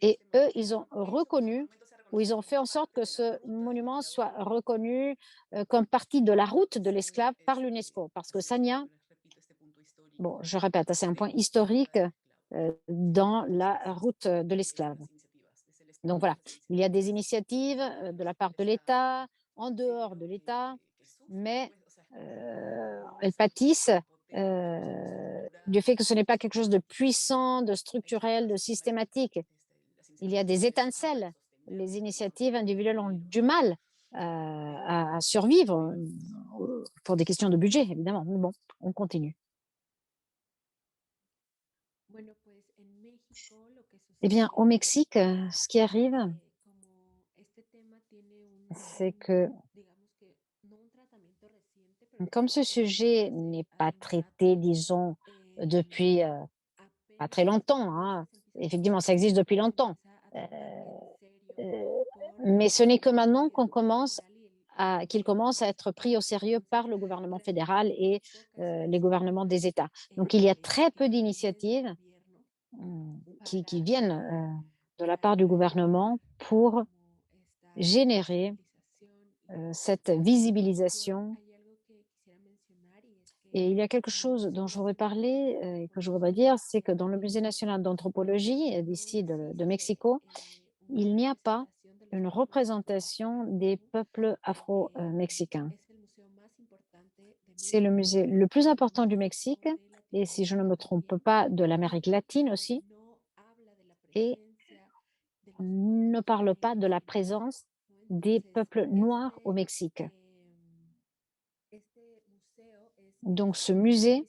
Et eux, ils ont reconnu, ou ils ont fait en sorte que ce monument soit reconnu comme partie de la route de l'esclave par l'UNESCO. Parce que Sanya, bon, je répète, c'est un point historique dans la route de l'esclave. Donc voilà, il y a des initiatives de la part de l'État, en dehors de l'État, mais elles pâtissent du fait que ce n'est pas quelque chose de puissant, de structurel, de systématique. Il y a des étincelles. Les initiatives individuelles ont du mal à survivre pour des questions de budget, évidemment. Mais bon, on continue. Eh bien, au Mexique, ce qui arrive, c'est que comme ce sujet n'est pas traité, disons, depuis pas très longtemps, hein, effectivement, ça existe depuis longtemps, mais ce n'est que maintenant qu'il commence à être pris au sérieux par le gouvernement fédéral et les gouvernements des États. Donc, il y a très peu d'initiatives qui viennent de la part du gouvernement pour générer cette visibilisation. Et il y a quelque chose dont je voudrais parler et que je voudrais dire, c'est que dans le Musée national d'anthropologie d'ici de Mexico, il n'y a pas une représentation des peuples afro-mexicains. C'est le musée le plus important du Mexique et, si je ne me trompe pas, de l'Amérique latine aussi, et ne parle pas de la présence des peuples noirs au Mexique. Donc ce musée,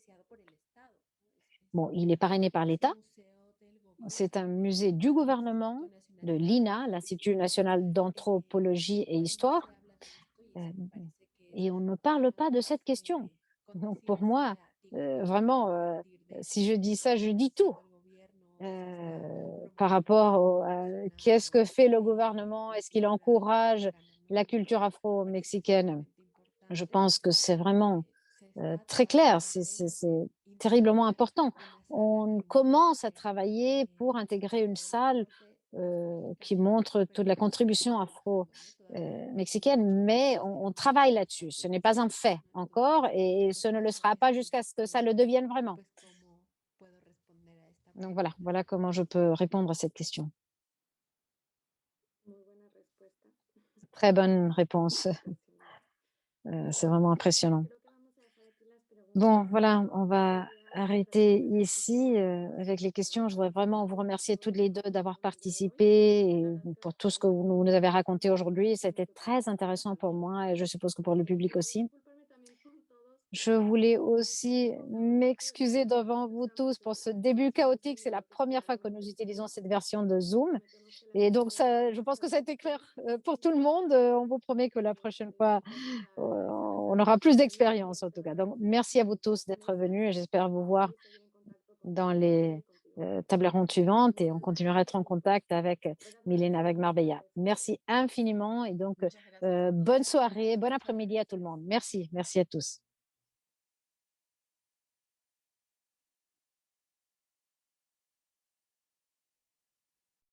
bon, il est parrainé par l'État. C'est un musée du gouvernement, de l'INA, l'Institut national d'anthropologie et histoire. Et on ne parle pas de cette question. Donc pour moi, vraiment, si je dis ça, je dis tout. Par rapport à qu'est-ce que fait le gouvernement, est-ce qu'il encourage la culture afro-mexicaine? Je pense que c'est vraiment très clair, c'est terriblement important. On commence à travailler pour intégrer une salle qui montre toute la contribution afro-mexicaine, mais on travaille là-dessus. Ce n'est pas un fait encore et ce ne le sera pas jusqu'à ce que ça le devienne vraiment. Donc voilà comment je peux répondre à cette question. Très bonne réponse. C'est vraiment impressionnant. Bon, voilà, on va arrêter ici avec les questions. Je voudrais vraiment vous remercier toutes les deux d'avoir participé et pour tout ce que vous nous avez raconté aujourd'hui. C'était très intéressant pour moi et je suppose que pour le public aussi. Je voulais aussi m'excuser devant vous tous pour ce début chaotique. C'est la première fois que nous utilisons cette version de Zoom. Et donc, je pense que ça a été clair pour tout le monde. On vous promet que la prochaine fois, on aura plus d'expérience en tout cas. Donc, merci à vous tous d'être venus et j'espère vous voir dans les tables rondes suivantes et on continuera à être en contact avec Mylène, avec Marbella. Merci infiniment et donc bonne soirée, bon après-midi à tout le monde. Merci à tous.